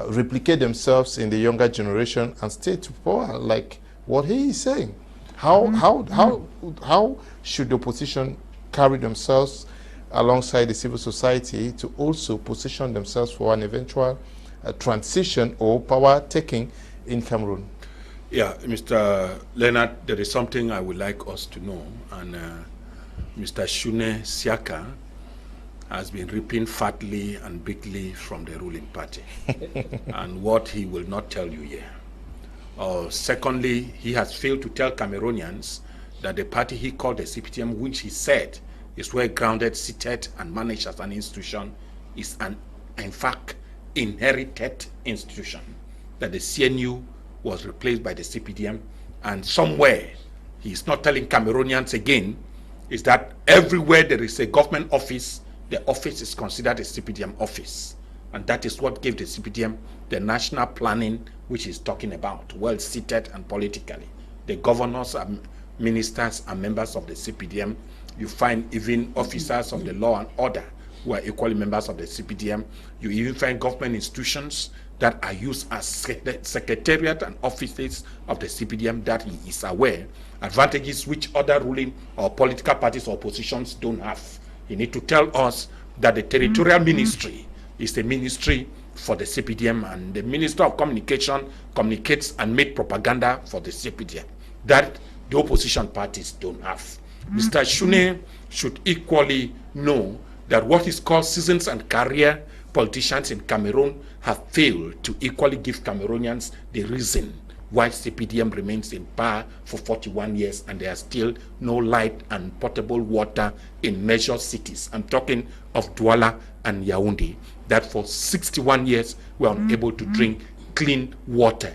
replicate themselves in the younger generation and stay to power, like what he is saying. How should the opposition carry themselves alongside the civil society to also position themselves for an eventual transition or power taking in Cameroon? Yeah, Mr. Leonard, there is something I would like us to know, and Mr. Shuneh Siaka has been reaping fatly and bigly from the ruling party, and what he will not tell you here. Secondly, he has failed to tell Cameroonians that the party he called the CPDM, which he said is well grounded, seated, and managed as an institution, is in fact, inherited institution. That the CNU was replaced by the CPDM, and somewhere he is not telling Cameroonians again is that everywhere there is a government office, the office is considered a CPDM office, and that is what gave the CPDM the national planning which he's talking about, well seated and politically. The governors and ministers and members of the CPDM. You find even officers of the law and order who are equally members of the CPDM. You even find government institutions that are used as secretariat and offices of the CPDM that he is aware, advantages which other ruling or political parties or oppositions don't have. You need to tell us that the territorial ministry is the ministry for the CPDM, and the Minister of Communication communicates and makes propaganda for the CPDM that the opposition parties don't have. Mr. Shuneh should equally know that what is called seasons and career politicians in Cameroon have failed to equally give Cameroonians the reason why CPDM remains in power for 41 years and there are still no light and potable water in major cities. I'm talking of Douala and Yaoundé, that for 61 years we are unable to drink clean water.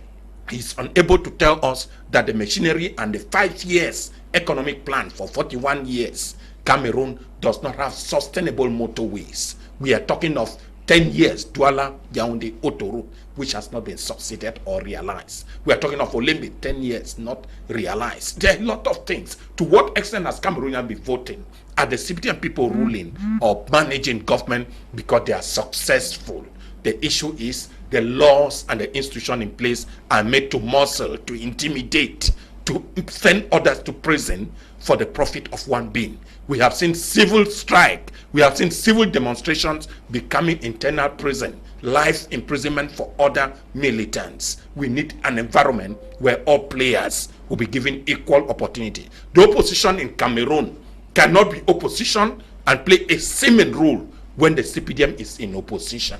He's unable to tell us that the machinery and the 5 years economic plan for 41 years, Cameroon does not have sustainable motorways. We are talking of 10 years, Douala, Yaoundé, Otoro, which has not been succeeded or realized. We are talking of Olympic, 10 years, not realized. There are a lot of things. To what extent has Cameroonians been voting? Are the CPDM people ruling or managing government because they are successful? The issue is the laws and the institution in place are made to muscle, to intimidate, to send others to prison for the profit of one being. We have seen civil strike. We have seen civil demonstrations becoming internal prison, life imprisonment for other militants. We need an environment where all players will be given equal opportunity. The opposition in Cameroon cannot be opposition and play a seeming role when the CPDM is in opposition.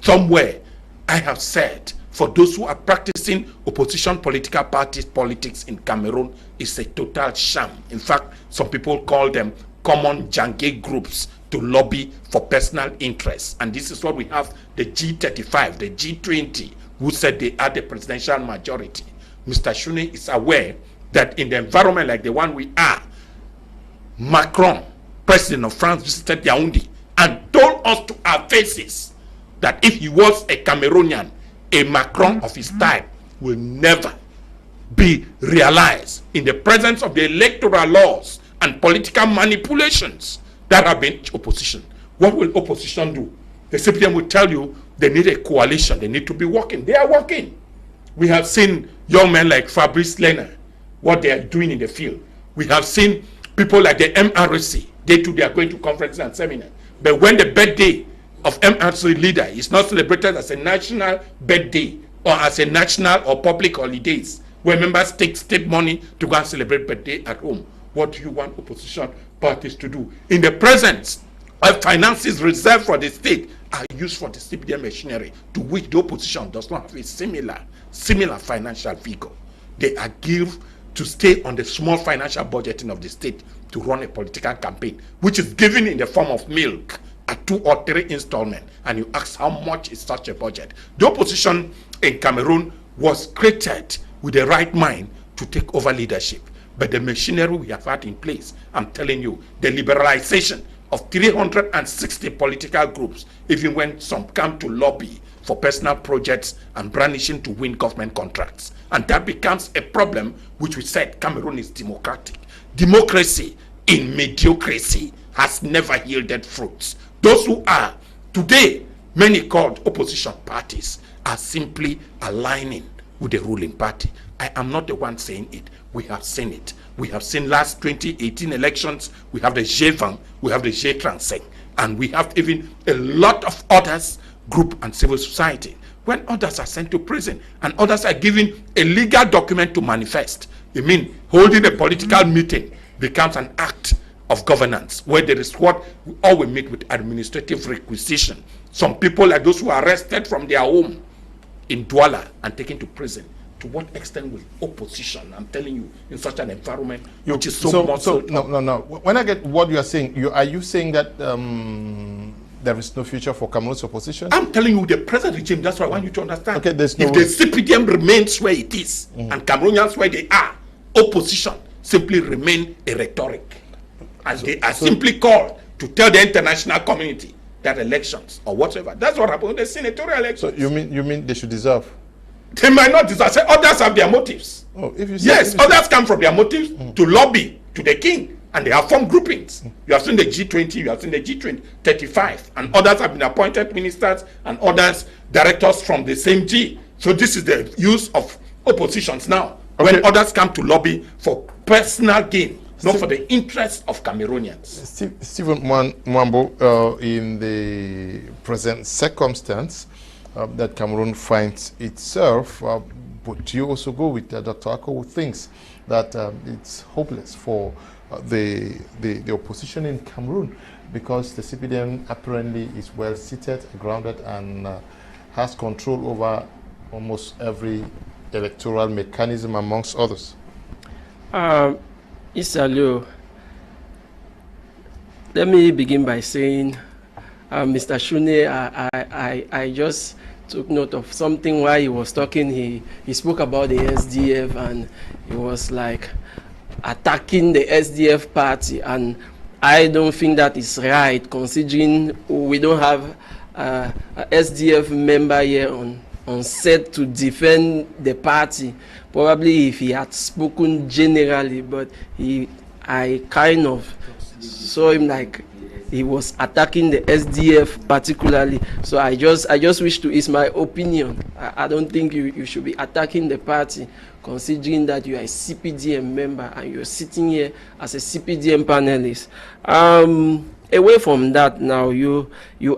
Somewhere, I have said, for those who are practicing opposition political parties politics in Cameroon, is a total sham. In fact, some people call them common jange groups to lobby for personal interests. And this is what we have, the G35, the G20, who said they are the presidential majority. Mr. Shuneh is aware that in the environment like the one we are, Macron, president of France, visited Yaoundé and told us to our faces that if he was a Cameroonian, a Macron of his type will never be realized in the presence of the electoral laws and political manipulations that have been opposition. What will opposition do? The CPDM will tell you they need a coalition. They need to be working. They are working. We have seen young men like Fabrice Leonard, what they are doing in the field. We have seen people like the MRC. They too, they are going to conferences and seminars. But when the bad day of MRC leader is not celebrated as a national birthday or as a national or public holidays where members take state money to go and celebrate birthday at home, what do you want opposition parties to do? In the presence of finances reserved for the state are used for the CPDM machinery, to which the opposition does not have a similar financial figure. They are given to stay on the small financial budgeting of the state to run a political campaign, which is given in the form of milk at 2 or 3 installments, and you ask how much is such a budget. The opposition in Cameroon was created with the right mind to take over leadership, but the machinery we have had in place, I'm telling you, the liberalization of 360 political groups, even when some come to lobby for personal projects and brandishing to win government contracts. And that becomes a problem, which we said Cameroon is democratic. Democracy in mediocracy has never yielded fruits. Those who are today, many called opposition parties, are simply aligning with the ruling party. I am not the one saying it. We have seen it. We have seen last 2018 elections, we have the G20, we have the G35, and we have even a lot of others, group and civil society. When others are sent to prison and others are given a legal document to manifest, I mean, holding a political meeting becomes an act of governance, where there is what we always meet with administrative requisition. Some people, like those who are arrested from their home in Douala and taken to prison. To what extent will opposition, I'm telling you, in such an environment, which is so no. When I get what you are saying, are you saying that there is no future for Cameroon's opposition? I'm telling you, the present regime, that's what I want you to understand. Okay, there's no if the CPDM remains where it is, and Cameroonians where they are, opposition simply remain a rhetoric. And they are simply called to tell the international community that elections or whatever. That's what happened in the senatorial elections. So you mean they should deserve? They might not deserve. Say others have their motives. Oh, if you say, yes, others come from their motives to lobby to the king, and they have formed groupings. You have seen the G20, you have seen the G35, and others have been appointed ministers and others directors from the same G. So this is the use of oppositions now, when others come to lobby for personal gain, not for the interests of Cameroonians. Stephen Mwambo, in the present circumstance that Cameroon finds itself, but you also go with Dr. Ako, who thinks that it's hopeless for the opposition in Cameroon, because the CPDM apparently is well seated, grounded, and has control over almost every electoral mechanism, amongst others. Isalo, let me begin by saying, Mr. Shuneh, I just took note of something while he was talking. He spoke about the SDF, and he was like attacking the SDF party, and I don't think that is right, considering we don't have a SDF member here on set to defend the party. Probably if he had spoken generally, but I kind of saw him like he was attacking the SDF particularly. So I just wish to, it's my opinion. I don't think you should be attacking the party, considering that you are a CPDM member and you're sitting here as a CPDM panelist. Away from that, now you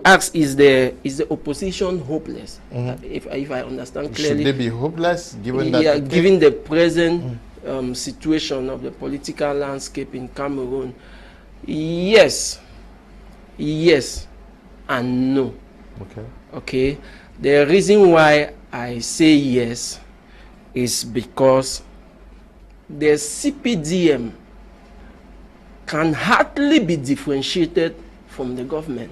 ask, is the opposition hopeless? If I understand clearly, should they be hopeless given that? Yeah, given the present situation of the political landscape in Cameroon, yes and no. Okay. The reason why I say yes is because the CPDM can hardly be differentiated from the government.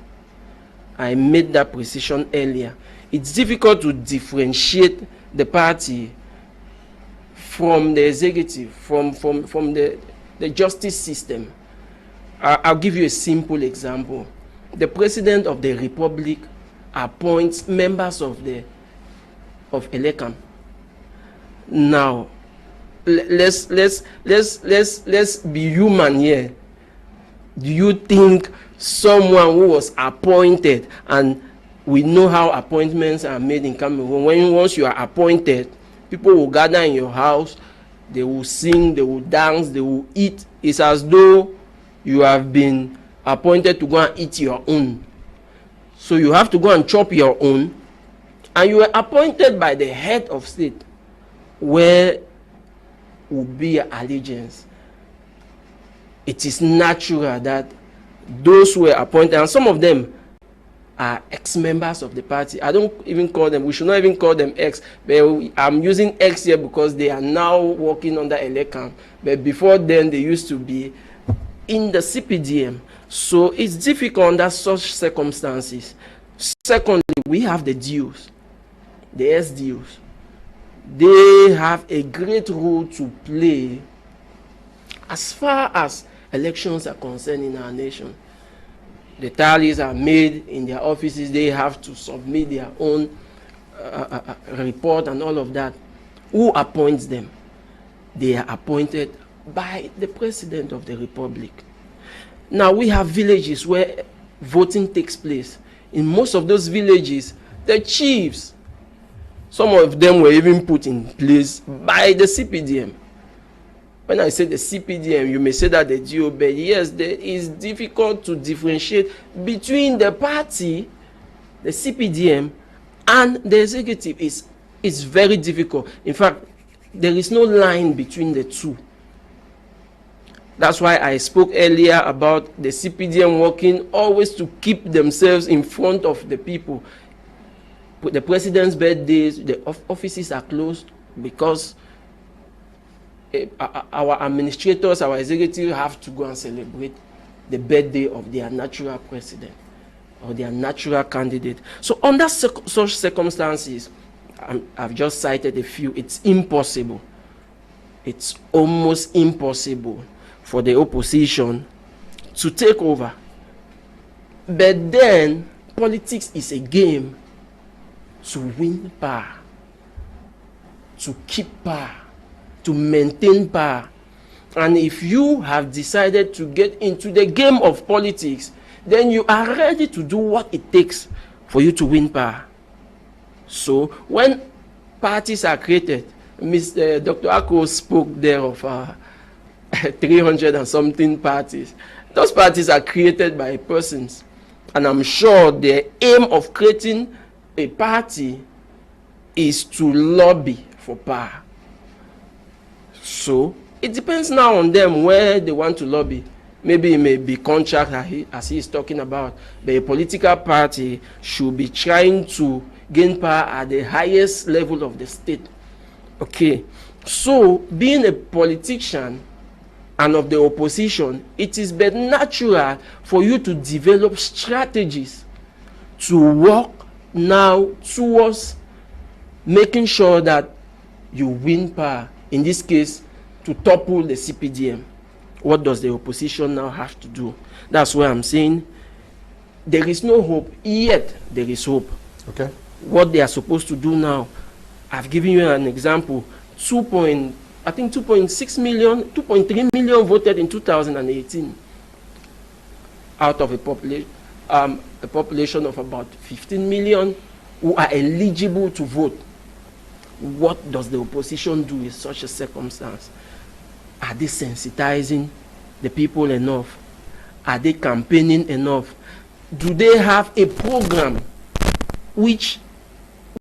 I made that precision earlier. It's difficult to differentiate the party from the executive, from the justice system. I'll give you a simple example. The President of the Republic appoints members of Elecam. Now, let's be human here. Do you think someone who was appointed, and we know how appointments are made in Cameroon, once you are appointed, people will gather in your house, they will sing, they will dance, they will eat. It's as though you have been appointed to go and eat your own. So you have to go and chop your own, and you were appointed by the head of state, where will be your allegiance. It is natural that those who were appointed, and some of them are ex-members of the party. I don't even call them, we should not even call them ex, but I'm using ex here because they are now working under Elekam. But before then, they used to be in the CPDM. So it's difficult under such circumstances. Secondly, we have the DUs, the SDUs. They have a great role to play as far as elections are concerned in our nation. The tallies are made in their offices. They have to submit their own report and all of that. Who appoints them? They are appointed by the President of the Republic. Now, we have villages where voting takes place. In most of those villages, the chiefs, some of them were even put in place by the CPDM. When I say the CPDM, you may say that the DO, but yes, it is difficult to differentiate between the party, the CPDM, and the executive. It's very difficult. In fact, there is no line between the two. That's why I spoke earlier about the CPDM working always to keep themselves in front of the people. With the president's birthdays, the offices are closed because our administrators, our executives have to go and celebrate the birthday of their natural president or their natural candidate. So under such circumstances, I've just cited a few, it's impossible. It's almost impossible for the opposition to take over. But then, politics is a game to win power, to keep power, to maintain power. And if you have decided to get into the game of politics, then you are ready to do what it takes for you to win power. So when parties are created, Dr. Ako spoke there of 300 and something parties. Those parties are created by persons. And I'm sure the aim of creating a party is to lobby for power. So it depends now on them where they want to lobby. Maybe it may be contract as he is talking about, but a political party should be trying to gain power at the highest level of the state. Okay, so being a politician and of the opposition, it is but natural for you to develop strategies to work now towards making sure that you win power. In this case, to topple the CPDM. What does the opposition now have to do? That's why I'm saying there is no hope, yet there is hope. Okay. What they are supposed to do now, I've given you an example. 2.6 million, 2.3 million voted in 2018 out of a population of about 15 million who are eligible to vote. What does the opposition do in such a circumstance? Are they sensitizing the people enough? Are they campaigning enough? Do they have a program which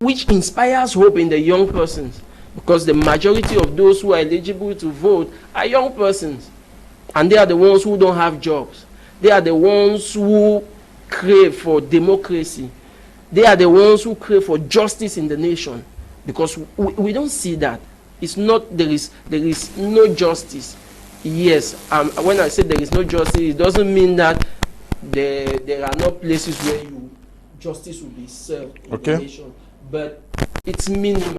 inspires hope in the young persons? Because the majority of those who are eligible to vote are young persons. And they are the ones who don't have jobs. They are the ones who crave for democracy. They are the ones who crave for justice in the nation. Because we don't see that. It's not, there is no justice. Yes, when I say there is no justice, it doesn't mean that there are no places where justice will be served in the nation. But it's minimal.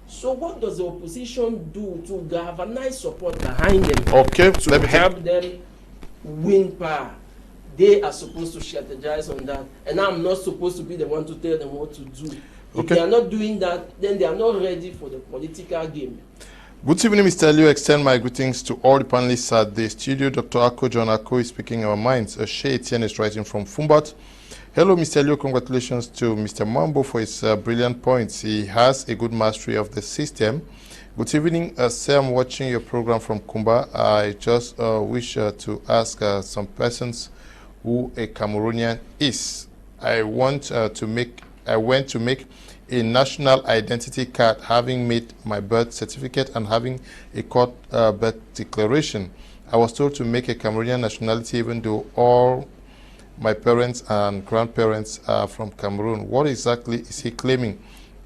So what does the opposition do to galvanize support behind them? Okay, to help them win power? They are supposed to strategize on that. And I'm not supposed to be the one to tell them what to do. If they are not doing that, then they are not ready for the political game. Good evening, Mr. Liu. Extend my greetings to all the panelists at the studio. Dr. Ako John Ako is speaking our minds. Shuneh Etienne is writing from Fumbat. Hello, Mr. Liu. Congratulations to Mr. Mwambo for his brilliant points. He has a good mastery of the system. Good evening, sir. I'm watching your program from Kumba. I just wish to ask some persons who a Cameroonian is. I went to make a national identity card, having made my birth certificate and having a court birth declaration. I was told to make a Cameroonian nationality, even though all my parents and grandparents are from Cameroon. What exactly is he claiming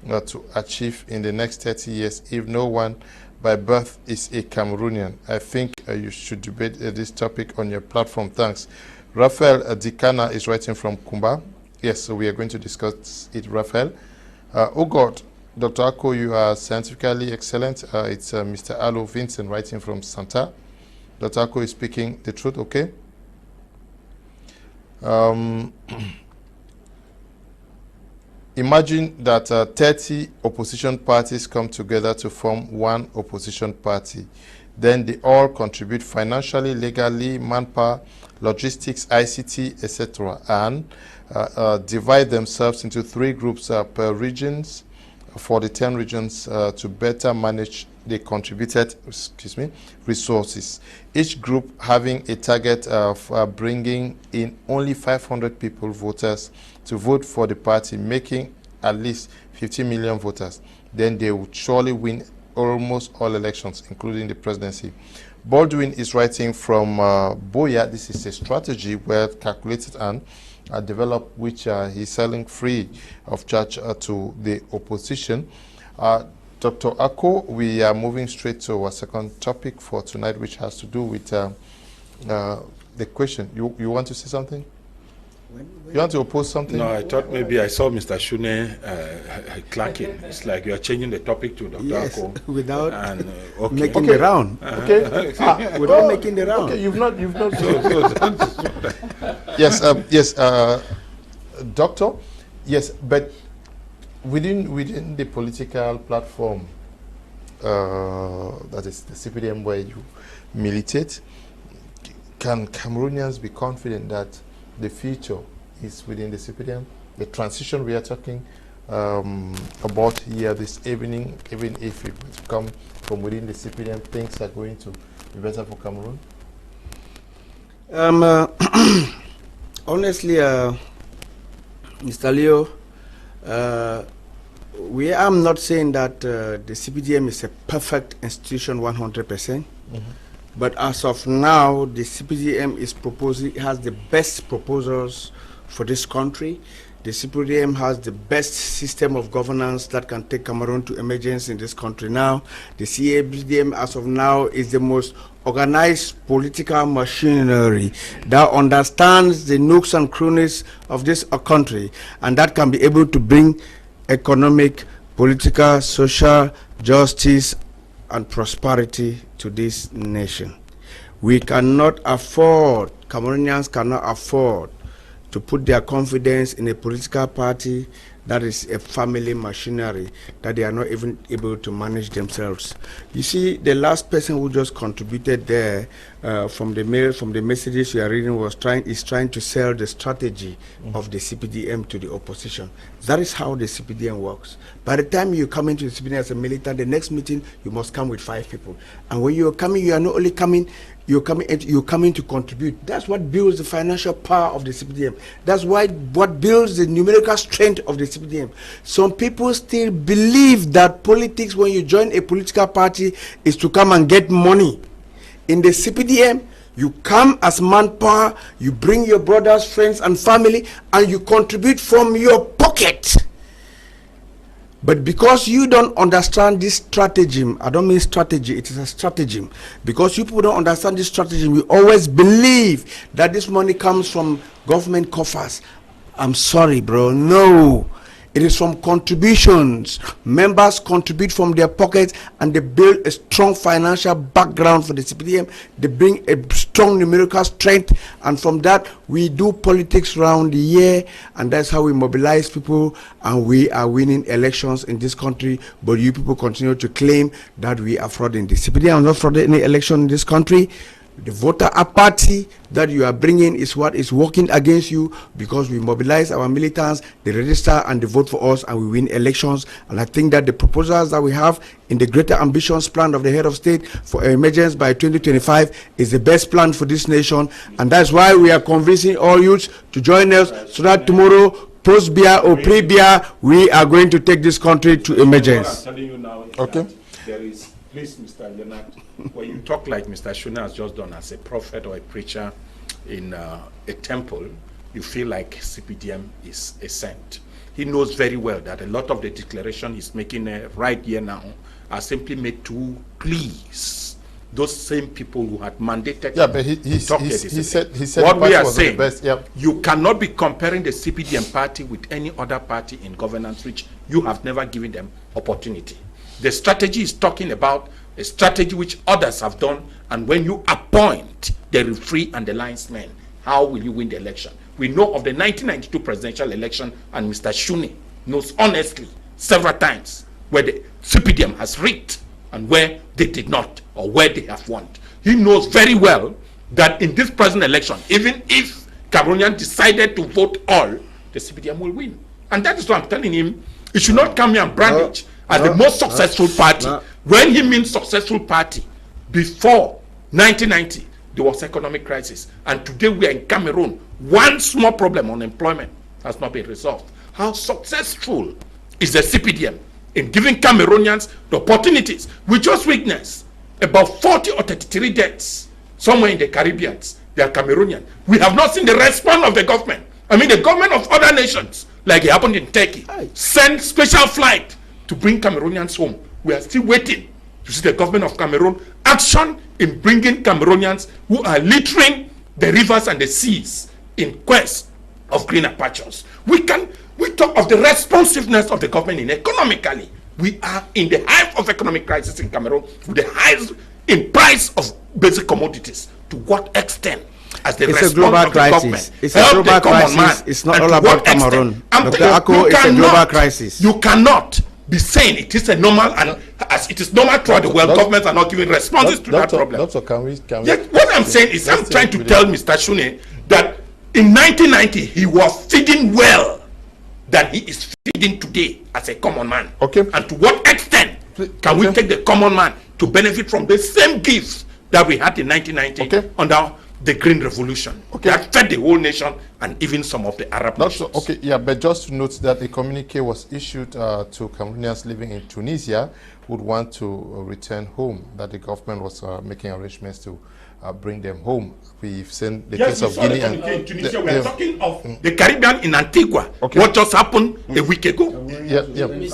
to achieve in the next 30 years if no one by birth is a Cameroonian? I think you should debate this topic on your platform. Thanks. Raphael Dikana is writing from Kumba. Yes, so we are going to discuss it, Raphael. Oh God, Dr. Ako, you are scientifically excellent. It's Mr. Alo Vincent writing from Santa. Dr. Ako is speaking the truth, okay? Imagine that 30 opposition parties come together to form one opposition party. Then they all contribute financially, legally, manpower, logistics, ICT, etc., and divide themselves into 3 groups per regions for the 10 regions to better manage the contributed resources. Each group having a target of bringing in only 500 people, voters, to vote for the party, making at least 50 million voters. Then they would surely win almost all elections, including the presidency. Baldwin is writing from Boya. This is a strategy well calculated and developed, which he's selling free of charge to the opposition. Dr. Ako, we are moving straight to our second topic for tonight, which has to do with the question. You want to say something? You want to oppose something? No, I thought maybe I saw Mr. Shuneh clacking. It's like you are changing the topic to Dr. Ako. Without okay. making the round. Okay. Without making the round. Okay, you've not. Yes, Doctor. Yes, but within the political platform, that is the CPDM where you militate, can Cameroonians be confident that the future is within the CPDM? The transition we are talking about here this evening, even if it come from within the CPDM, things are going to be better for Cameroon? Honestly, Mr. Leo, I'm not saying that the CPDM is a perfect institution 100%. But as of now, the CPDM has the best proposals for this country. The CPDM has the best system of governance that can take Cameroon to emergence in this country now. The CPDM, as of now, is the most organized political machinery that understands the nooks and crannies of this country, and that can be able to bring economic, political, social justice and prosperity to this nation. We cannot afford, Cameroonians cannot afford to put their confidence in a political party that is a family machinery that they are not even able to manage themselves. You see, the last person who just contributed there from the messages you are reading is trying to sell the strategy of the CPDM to the opposition. That is how the CPDM works. By the time you come into the CPDM as a militant, the next meeting you must come with 5 people. And when you are coming, you are not only coming, you're coming to contribute. That's what builds the financial power of the CPDM. That's what builds the numerical strength of the CPDM. Some people still believe that politics, when you join a political party, is to come and get money. In the CPDM, you come as manpower, you bring your brothers, friends, and family, and you contribute from your pocket. But because you don't understand this stratagem, I don't mean strategy, it is a stratagem. Because you people don't understand this stratagem, we always believe that this money comes from government coffers. I'm sorry, bro, no. It is from contributions. Members contribute from their pockets and they build a strong financial background for the CPDM. They bring a strong numerical strength, and from that we do politics around the year, and that's how we mobilize people, and we are winning elections in this country. But you people continue to claim that we are frauding. The CPDM is not frauding any election in this country. The voter apathy that you are bringing is what is working against you, because we mobilize our militants, they register and they vote for us, and we win elections. And I think that the proposals that we have in the Greater Ambitions Plan of the Head of State for emergence by 2025 is the best plan for this nation. And that's why we are convincing all youths to join us, so that tomorrow, post-BIA or pre-BIA, we are going to take this country to emergence. What I'm telling you now is okay. There is, please, Mr. Leonard, when you talk like Mr. Shuneh has just done as a prophet or a preacher in a temple, you feel like CPDM is a saint. He knows very well that a lot of the declaration he's making right here now are simply made to please those same people who had mandated. Yeah, but he said what we are saying, the best. Yep. You cannot be comparing the CPDM party with any other party in governance which you have never given them opportunity. The strategy is talking about a strategy which others have done, and when you appoint the referee and the linesmen, how will you win the election? We know of the 1992 presidential election, and Mr. Shuneh knows honestly several times where the CPDM has rigged and where they did not, or where they have won. He knows very well that in this present election, even if Cameroonians decided to vote all, the CPDM will win. And that is why I'm telling him, he should not come here and brandage as the most successful party. When he means successful party, before 1990, there was economic crisis. And today we are in Cameroon. One small problem, unemployment, has not been resolved. How successful is the CPDM in giving Cameroonians the opportunities? We just witnessed about 40 or 33 deaths somewhere in the Caribbean. They are Cameroonian. We have not seen the response of the government. I mean, the government of other nations, like it happened in Turkey, send special flight to bring Cameroonians home. We are still waiting to see the government of Cameroon action in bringing Cameroonians who are littering the rivers and the seas in quest of greener pastures. We talk of the responsiveness of the government in economically. We are in the height of economic crisis in Cameroon, with the highest in price of basic commodities. To what extent? As the it's a global crisis. It's a global crisis. It's not all about Cameroon. Dr. Ako, it's a global crisis. You cannot be saying it is a normal, and as it is normal throughout the world, governments are not giving responses to that problem. What I'm saying is, I'm trying to tell Mr. Shuneh that in 1990 he was feeding well that he is feeding today as a common man. Okay. And to what extent can we take the common man to benefit from the same gifts that we had in 1990 under the Green Revolution that fed the whole nation and even some of the Arab nations? Okay, yeah, but just to note that a communique was issued to Cameroonians living in Tunisia who would want to return home, that the government was making arrangements to bring them home. We've seen the case of Guinea and in Tunisia. We are talking of the Caribbean in Antigua. What just happened a week ago? Please.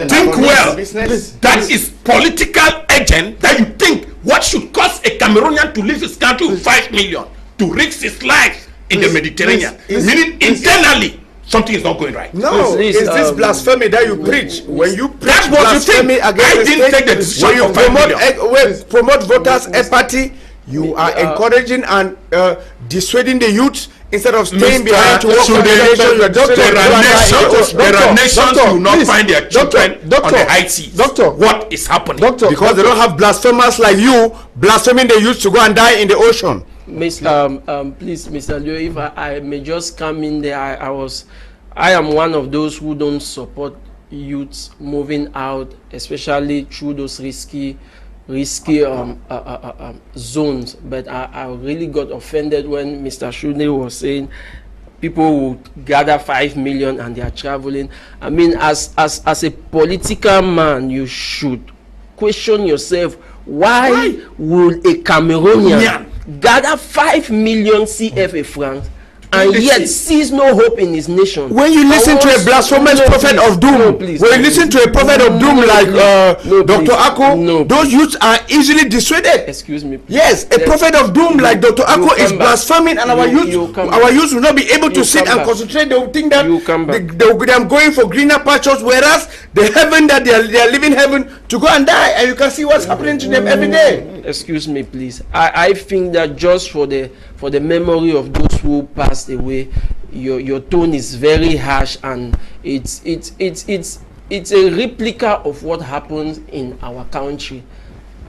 Think well. That is political agent that you think what should cost a Cameroonian to leave his country with 5 million to risk his life in the Mediterranean. Meaning internally, something is not going right. No, is this blasphemy that you preach? When you preach that's what blasphemy you think. against I didn't take the decision when you for promote voters apathy, you are encouraging and dissuading the youth instead of staying behind to work on the nation. There are nations who will not find their children on the high seas. What is happening? Because they don't have blasphemers like you blaspheming the youth to go and die in the ocean. Please, Mr. Leo, if I may just come in there, I am one of those who don't support youths moving out, especially through those risky zones. But I really got offended when Mr. Shuneh was saying people would gather 5 million and they are traveling. I mean, as a political man, you should question yourself. Why would a Cameroonian gather 5 million CFA francs and yet sees no hope in his nation? When you listen to a blasphemous prophet of doom, when you listen to a prophet of doom like Dr. Ako, those youths are easily dissuaded. Excuse me, please. Yes, a prophet of doom like Dr. Ako is blaspheming, and our youth will not be able to sit and concentrate. They will think that they're going for greener pastures, whereas the heaven that they are living heaven to go and die, and you can see what's happening to them every day. Excuse me, please. I think that just for the memory of those who passed away, your tone is very harsh, and it's a replica of what happens in our country.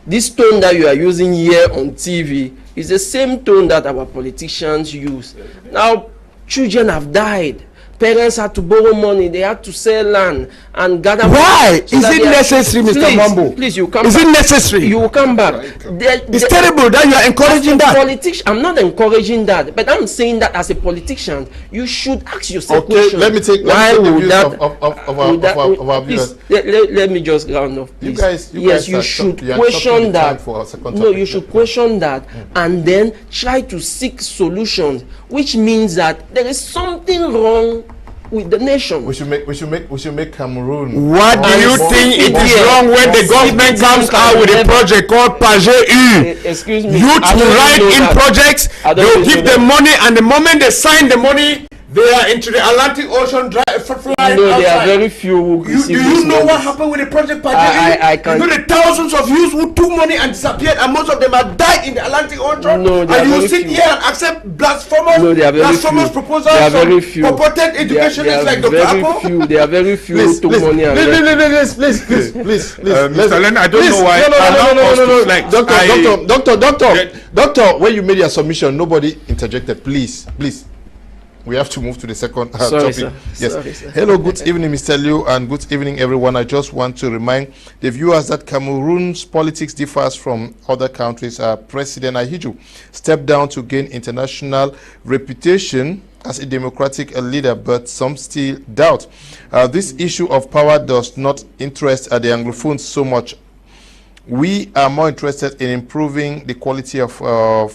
This tone that you are using here on TV is the same tone that our politicians use. Now, children have died. Parents had to borrow money. They had to sell land and gather. Why? Is it necessary, Mr. Mwambo? Please, you come back. Is it necessary? You will come back. It's terrible that you are encouraging that. I'm not encouraging that, but I'm saying that as a politician, you should ask yourself questions. Let me take the views of our viewers. Let me just round off, please. You should question that. No, you should question that and then try to seek solutions, which means that there is something wrong with the nation. We should make Cameroon. What do you think it is wrong when the government comes out with a project called Page U? Excuse me. Youth will write in projects, they will give them money, and the moment they sign the money, they are into the Atlantic Ocean flying no, outside. there are very few. Do you know what happened with the project Page U? You know the thousands of youths who took money and disappeared, and most of them have died in the Atlantic Ocean. No, and you sit here and accept blasphemous proposals from purported educationists like Dr. Akko? There are very few who took money and please. Mr. Leonard, I don't know why. Doctor, when you made your submission, nobody interjected. Please. We have to move to the second topic. Sir. Yes. Sorry, sir. Hello, good evening, Mr. Liu, and good evening, everyone. I just want to remind the viewers that Cameroon's politics differs from other countries. President Ahidjo stepped down to gain international reputation as a democratic leader, but some still doubt. This issue of power does not interest the Anglophones so much. We are more interested in improving the quality of our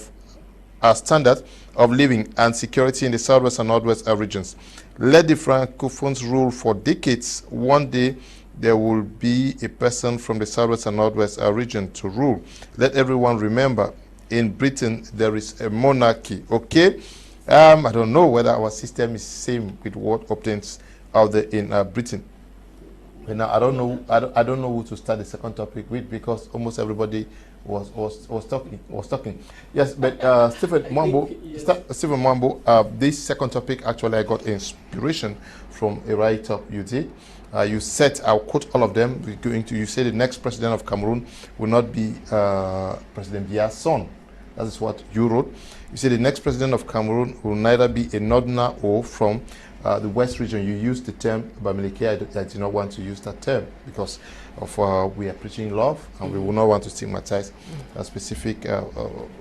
standard of living and security in the southwest and northwest regions. Let the Francophones rule for decades. One day there will be a person from the southwest and northwest region to rule. Let everyone remember, in Britain there is a monarchy. Okay, I don't know whether our system is same with what obtains out there in Britain. And now I don't know who to start the second topic with, because almost everybody was talking. Yes, but Stephen Mwambo, this second topic, actually I got inspiration from a write-up you did. You said, I'll quote all of them. You say the next president of Cameroon will not be President Biya's son. That is what you wrote. You say the next president of Cameroon will neither be a northerner or from the West region. You used the term Bamileke. I do not want to use that term because of we are preaching love, and we will not want to stigmatize specific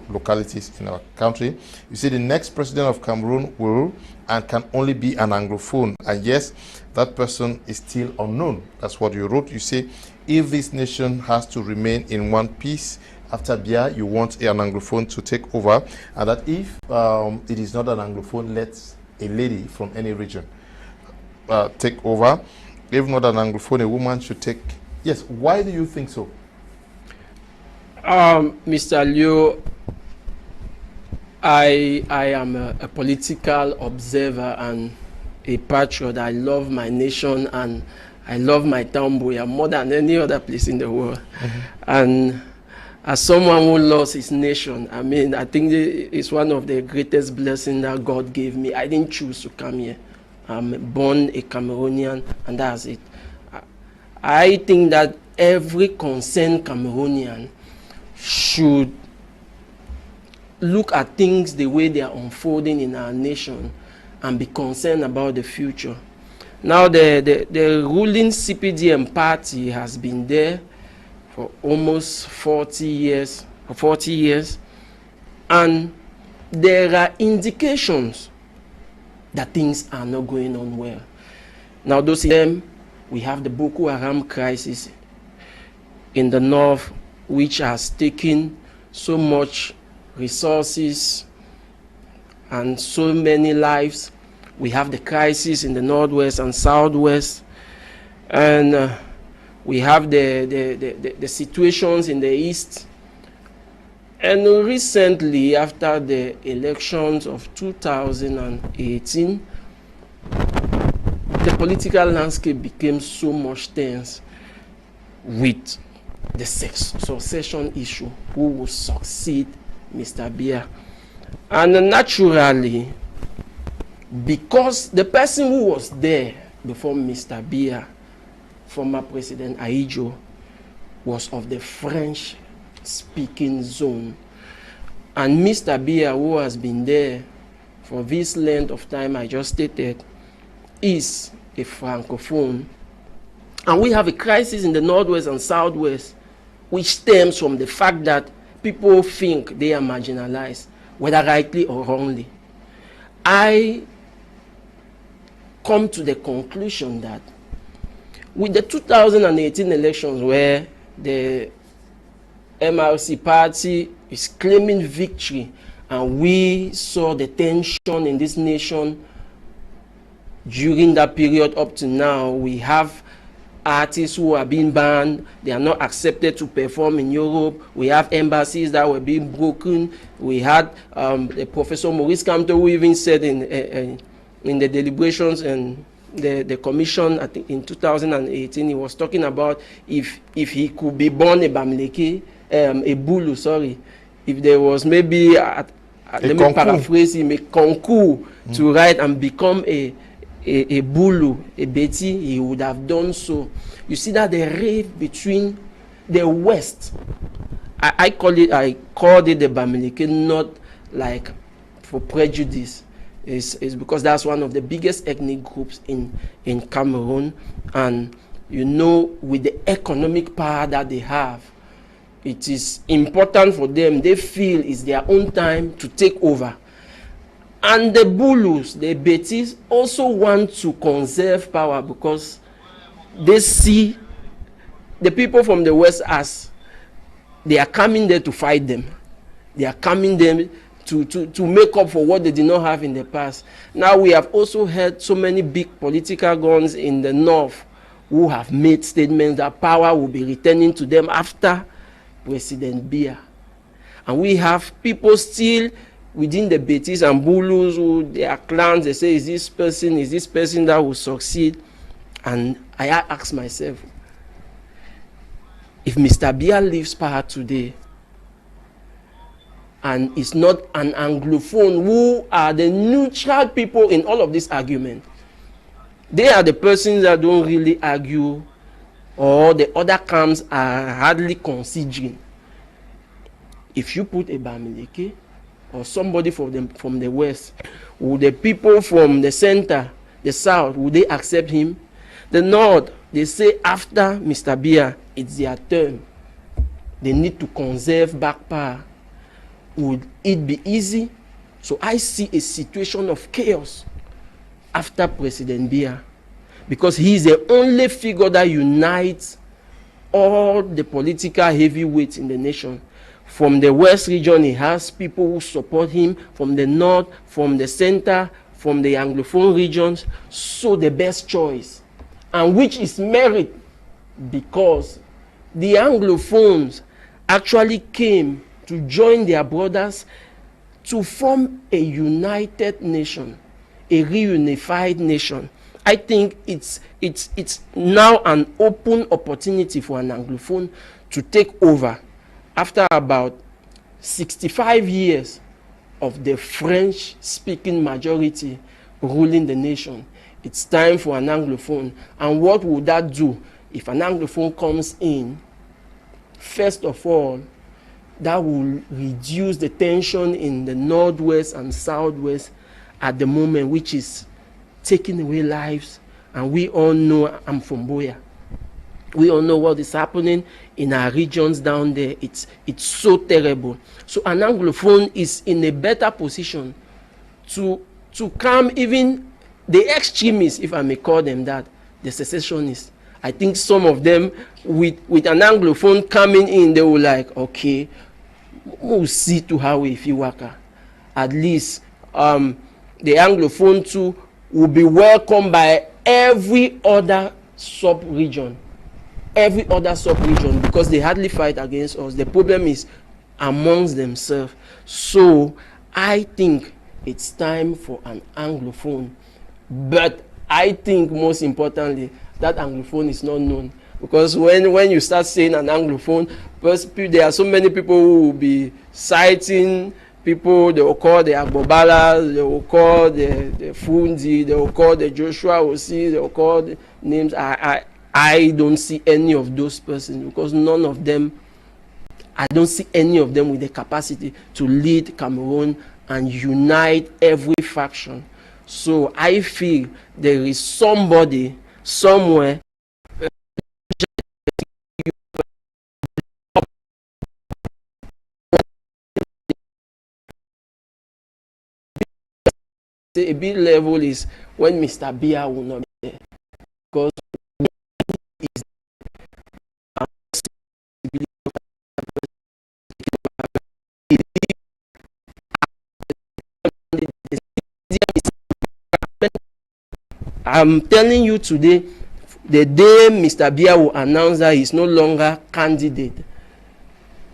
localities in our country. You say the next president of Cameroon will and can only be an Anglophone, and yes, that person is still unknown. That's what you wrote. You say if this nation has to remain in one piece, after Biya, you want an Anglophone to take over, and that if it is not an Anglophone, let a lady from any region take over. If not an Anglophone, a woman should take. Yes, why do you think so? Mr. Liu, I am a political observer and a patriot. I love my nation and I love my town Buea more than any other place in the world. And as someone who lost his nation, I mean, I think it's one of the greatest blessings that God gave me. I didn't choose to come here. I'm born a Cameroonian, and that's it. I think that every concerned Cameroonian should look at things the way they are unfolding in our nation and be concerned about the future. Now, the ruling CPDM party has been there for almost 40 years, and there are indications that things are not going on well. Now, those of them, we have the Boko Haram crisis in the north, which has taken so much resources and so many lives. We have the crisis in the northwest and southwest, and we have the situations in the east. And recently, after the elections of 2018, the political landscape became so much tense with the succession issue. Who will succeed Mr. Biya? And naturally, because the person who was there before Mr. Biya, former President Ahidjo, was of the French speaking zone. And Mr. Biya, who has been there for this length of time I just stated, is a Francophone. And we have a crisis in the Northwest and Southwest, which stems from the fact that people think they are marginalized, whether rightly or wrongly. I come to the conclusion that with the 2018 elections, where the MRC party is claiming victory, and we saw the tension in this nation during that period up to now, we have artists who are being banned, they are not accepted to perform in Europe. We have embassies that were being broken. We had Professor Maurice Kamto, who even said in the deliberations and the commission, I think in 2018, he was talking about if he could be born a Bamileke, a Bulu, sorry, if there was maybe, let me paraphrase him, a concours to write and become a Bulu, a Beti, he would have done so. You see that the rift between the West, I called it the Bamileke, not like for prejudice. Is because that's one of the biggest ethnic groups in Cameroon, and you know, with the economic power that they have, it is important for them. They feel it's their own time to take over. And the Bulus, the Betis, also want to conserve power because they see the people from the West as they are coming there to fight them. They are coming there to make up for what they did not have in the past. Now we have also heard so many big political guns in the North who have made statements that power will be returning to them after President Biya. And we have people still within the Betis and Bulus who they are clans, they say, is this person that will succeed? And I ask myself, if Mr. Biya leaves power today, and it's not an Anglophone who are the neutral people in all of this argument, they are the persons that don't really argue, or the other camps are hardly considering. If you put a Bamileke or somebody from the West, would the people from the center, the South, would they accept him? The North, they say after Mr. Biya, it's their turn. They need to conserve back power. Would it be easy? So I see a situation of chaos after President Biya, because he is the only figure that unites all the political heavyweights in the nation. From the West region, he has people who support him, from the North, from the center, from the Anglophone regions. So the best choice, and which is merit, because the Anglophones actually came to join their brothers to form a united nation, a reunified nation. I think it's now an open opportunity for an Anglophone to take over after about 65 years of the French-speaking majority ruling the nation. It's time for an Anglophone. And what would that do if an Anglophone comes in? First of all, that will reduce the tension in the Northwest and Southwest at the moment, which is taking away lives. And we all know, I'm from Boya. We all know what is happening in our regions down there. It's so terrible. So an Anglophone is in a better position to calm even the extremists, if I may call them that, the secessionists. I think some of them, with an Anglophone coming in, they will like, okay, we'll see to how if you work. At least the Anglophone too will be welcomed by every other sub-region. Because they hardly fight against us. The problem is amongst themselves. So I think it's time for an Anglophone. But I think most importantly, that Anglophone is not known. Because when you start saying an Anglophone, there are so many people who will be citing people. They will call the Agbobalas, they will call the Fundi, they will call the Joshua Osi, they will call the names. I don't see any of those persons, because none of them I don't see any of them with the capacity to lead Cameroon and unite every faction. So I feel there is somebody somewhere a bit level is when Mr. Biya will not be there, because I'm telling you today, the day Mr. Biya will announce that he's no longer candidate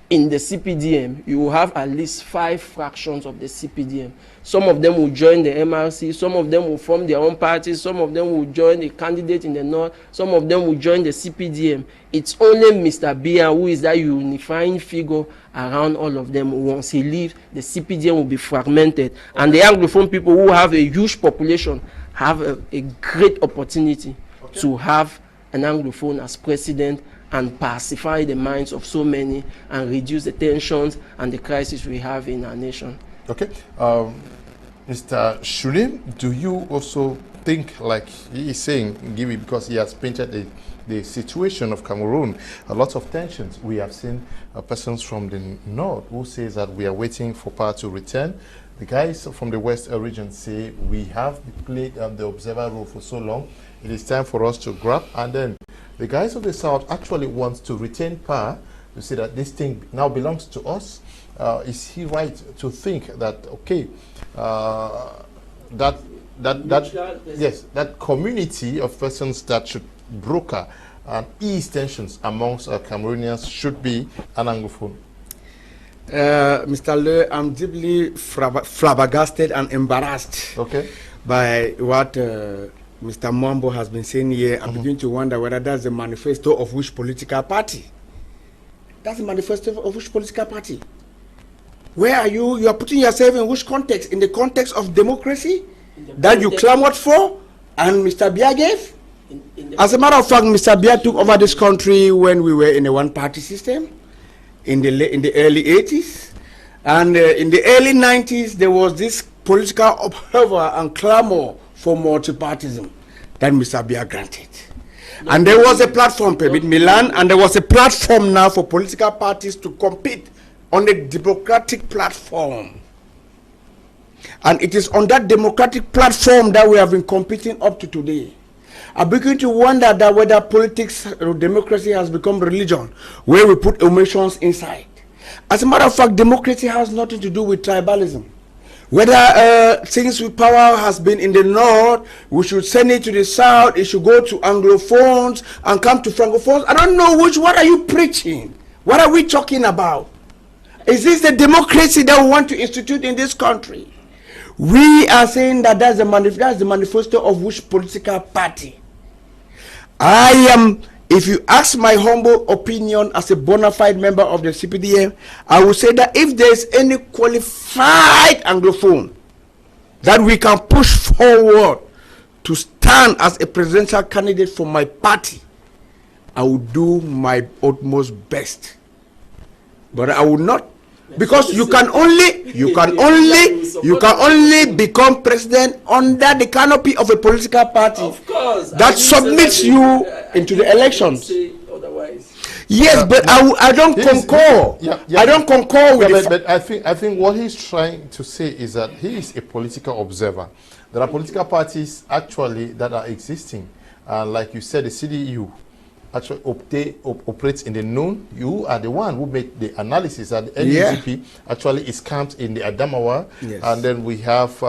in the CPDM, you will have at least 5 fractions of the CPDM. Some of them will join the MRC, some of them will form their own parties, some of them will join a candidate in the north, some of them will join the CPDM. It's only Mr. Biya who is that unifying figure around all of them. Once he leaves, the CPDM will be fragmented. And the Anglophone people who have a huge population have a great opportunity to have an Anglophone as president and pacify the minds of so many and reduce the tensions and the crisis we have in our nation. Okay. Mr. Shuneh, do you also think, like he is saying, because he has painted the situation of Cameroon, a lot of tensions? We have seen persons from the north who says that we are waiting for power to return. The guys from the west region say we have played the observer role for so long, it is time for us to grab. And then the guys of the south actually want to retain power, to say that this thing now belongs to us. Is he right to think that, okay, that community of persons that should broker and ease tensions amongst Cameroonians should be an Anglophone? Mr. Le, I'm deeply flabbergasted and embarrassed by what Mr. Mwambo has been saying here. I'm beginning to wonder whether that's the manifesto of which political party. That's the manifesto of which political party? Where are you? You are putting yourself in which context? In the context of democracy that you clamored for and Mr. Biya gave? As a matter of fact, Mr. Biya took over this country when we were in a one-party system in the early 80s. And in the early 90s, there was this political upheaval and clamor for multipartism that Mr. Biya granted. And there was a platform, permit Milan, and there was a platform now for political parties to compete on a democratic platform. And it is on that democratic platform that we have been competing up to today. I begin to wonder that whether politics or democracy has become religion, where we put emotions inside. As a matter of fact, democracy has nothing to do with tribalism. Whether things with power has been in the north, we should send it to the south, it should go to Anglophones and come to Francophones. I don't know what are you preaching? What are we talking about? Is this the democracy that we want to institute in this country? We are saying that that's the manifesto of which political party? If you ask my humble opinion as a bona fide member of the CPDM, I will say that if there is any qualified Anglophone that we can push forward to stand as a presidential candidate for my party, I will do my utmost best. But I will not, because you can only become president under the canopy of a political party, of course, that submits you into the elections. Yes, but I don't concur. I don't concur with but I think what he's trying to say is that he is a political observer. There are political parties actually that are existing, like you said, the CDU actually operates in the known. You are the one who made the analysis that the NUGP actually is camped in the Adamawa. Yes. And then we have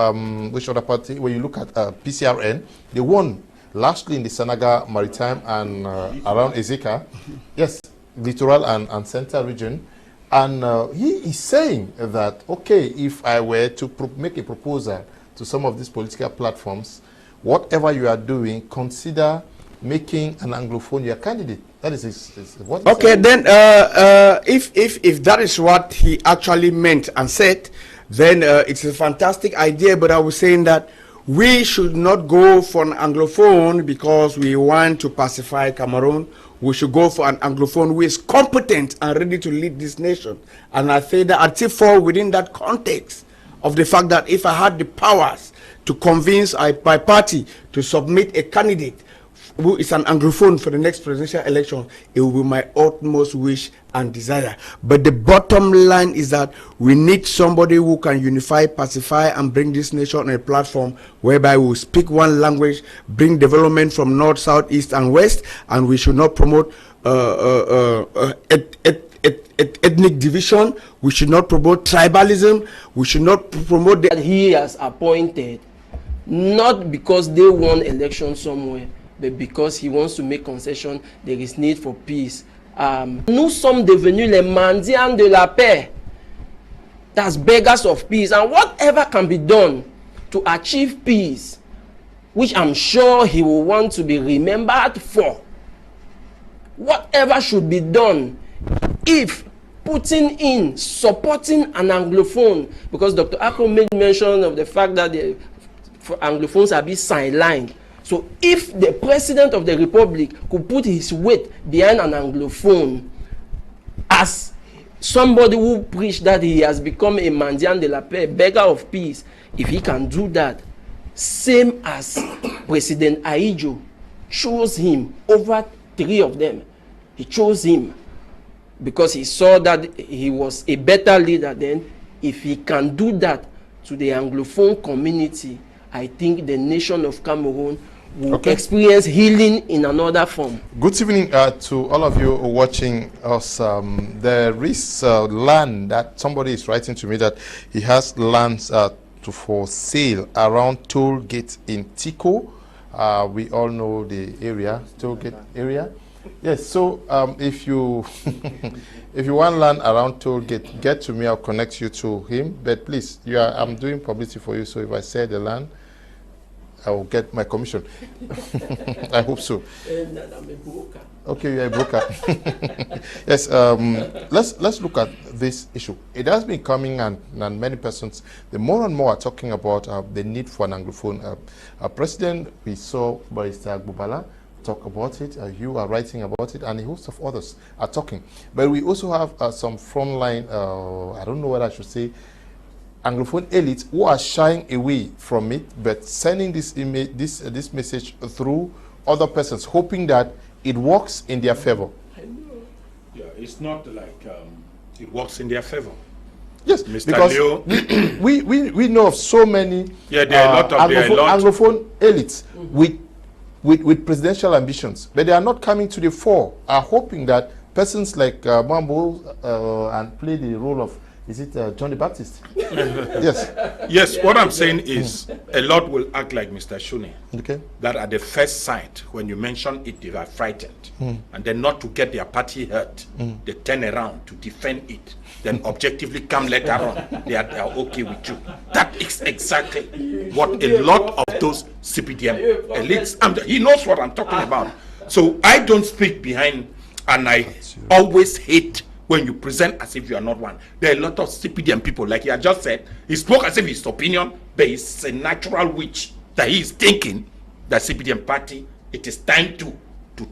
which other party? When you look at PCRN, they won lastly in the Sanaga Maritime and around Ezeka. Yes, littoral and center region. And he is saying that, okay, if I were to make a proposal to some of these political platforms, whatever you are doing, consider making an Anglophone your candidate. That is what. Okay, then if that is what he actually meant and said, then it's a fantastic idea. But I was saying that we should not go for an Anglophone because we want to pacify Cameroon. we should go for an Anglophone who is competent and ready to lead this nation. And I say that I still fall within that context of the fact that if I had the powers to convince my party to submit a candidate who is an Anglophone for the next presidential election, it will be my utmost wish and desire. But the bottom line is that we need somebody who can unify, pacify, and bring this nation on a platform whereby we speak one language, bring development from north, south, east, and west, and we should not promote ethnic division. We should not promote tribalism. We should not promote that he has appointed, not because they won election somewhere, but because he wants to make concession. There is need for peace. Nous sommes devenus les mendiants de la paix. That's beggars of peace. And whatever can be done to achieve peace, which I'm sure he will want to be remembered for, whatever should be done, if putting in, supporting an Anglophone, because Dr. Ako made mention of the fact that the Anglophones are being sidelined. So if the President of the Republic could put his weight behind an Anglophone, as somebody who preached that he has become a mendiant de la paix, beggar of peace, if he can do that, same as President Ahidjo chose him over 3 of them. He chose him because he saw that he was a better leader. Then if he can do that to the Anglophone community, I think the nation of Cameroon will experience healing in another form. Good evening to all of you watching us. There is land that somebody is writing to me that he has lands for sale around toll gate in Tico. We all know the area, toll gate area. Yes, so if you if you want land around toll gate, get to me, I'll connect you to him. But please, I'm doing publicity for you, so if I say the land, I will get my commission. I hope so. I'm a broker. Okay, you're a broker. Yes, let's look at this issue. It has been coming, and many persons, the more and more are talking about the need for an Anglophone. President, we saw Barrister Agbubala talk about it. You are writing about it, and a host of others are talking. But we also have some frontline, I don't know what I should say, Anglophone elites who are shying away from it, but sending this image, this message through other persons, hoping that it works in their favor. I know. Yeah, it's not like it works in their favor. Yes, Mr. because Leo, we know of so many there are a lot of Anglophone elites with presidential ambitions, but they are not coming to the fore. Are hoping that persons like Mwambo and play the role of, is it John the Baptist? Yes. Yes, what I'm saying is a lot will act like Mr. Shuneh. Okay. That at the first sight, when you mention it, they are frightened. And then not to get their party hurt, they turn around to defend it. Then objectively come later on, they are okay with you. That is exactly what a lot of those CPDM elites, he knows what I'm talking about. So I don't speak behind, and I always hate when you present as if you are not one. There are a lot of CPDM people, like he had just said, he spoke as if his opinion, but it's a natural wish that he is thinking that CPDM party, it is time to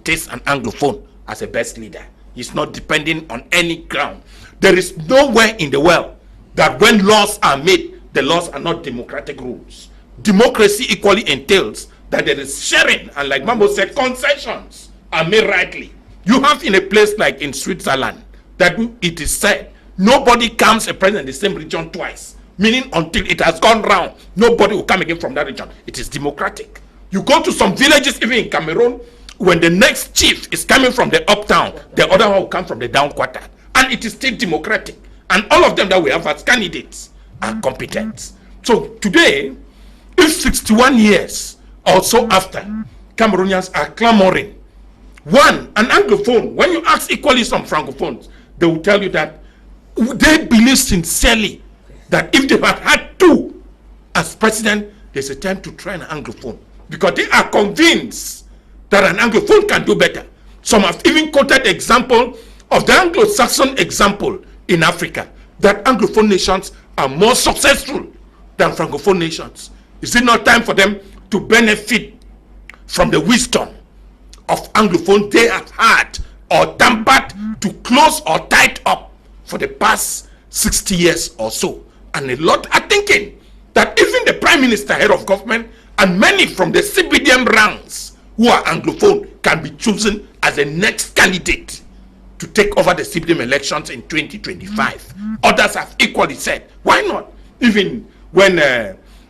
taste an Anglophone as a best leader. He's not depending on any ground. There is nowhere in the world that when laws are made, the laws are not democratic rules. Democracy equally entails that there is sharing, and like Mwambo said, concessions are made rightly. You have in a place like in Switzerland, that it is said, nobody comes a president in the same region twice. Meaning until it has gone round, nobody will come again from that region. It is democratic. You go to some villages, even in Cameroon, when the next chief is coming from the uptown, the other one will come from the down quarter. And it is still democratic. And all of them that we have as candidates are competent. So today, if 61 years or so after, Cameroonians are clamoring, one, an Anglophone, when you ask equally some Francophones, they will tell you that they believe sincerely that if they had had 2 as president, there's a time to try an Anglophone. Because they are convinced that an Anglophone can do better. Some have even quoted the example of the Anglo-Saxon example in Africa, that Anglophone nations are more successful than Francophone nations. Is it not time for them to benefit from the wisdom of Anglophones they have had or tampered to close or tied up for the past 60 years or so. And a lot are thinking that even the Prime Minister, head of government, and many from the CPDM ranks who are Anglophone can be chosen as the next candidate to take over the CPDM elections in 2025. Others have equally said, why not? Even when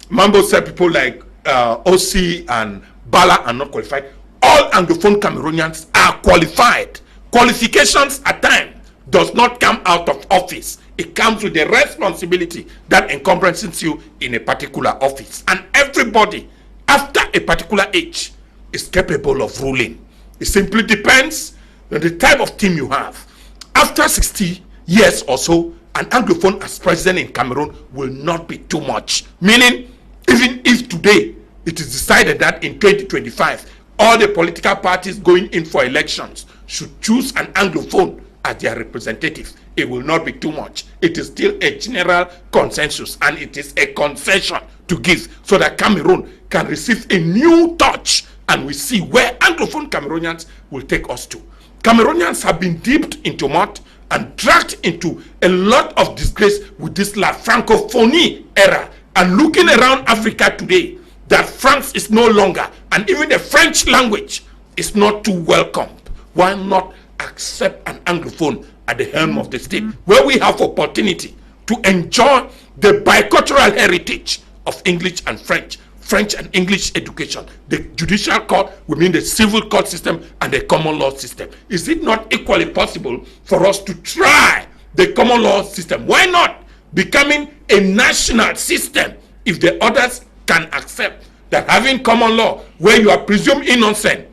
Mwambo said people like OC and Bala are not qualified, all Anglophone Cameroonians are qualified. Qualifications at times does not come out of office. It comes with the responsibility that encumbrances you in a particular office. And everybody, after a particular age, is capable of ruling. It simply depends on the type of team you have. After 60 years or so, an Anglophone as president in Cameroon will not be too much. Meaning, even if today it is decided that in 2025, all the political parties going in for elections should choose an Anglophone as their representative, it will not be too much. It is still a general consensus, and it is a concession to give so that Cameroon can receive a new touch, and we see where Anglophone Cameroonians will take us to. Cameroonians have been dipped into mud and dragged into a lot of disgrace with this La Francophonie era. And looking around Africa today, that France is no longer, and even the French language is not too welcome. Why not accept an Anglophone at the helm of the state, where we have opportunity to enjoy the bicultural heritage of English and French and English education, the judicial court, we mean the civil court system, and the common law system. Is it not equally possible for us to try the common law system? Why not becoming a national system if the others can accept that having common law where you are presumed innocent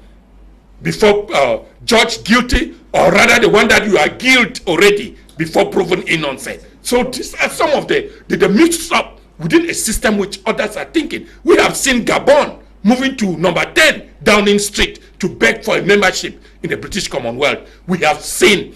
before judged guilty, or rather the one that you are guilty already before proven innocent? So these are some of the mix up within a system which others are thinking. We have seen Gabon moving to number 10 Downing Street to beg for a membership in the British Commonwealth. We have seen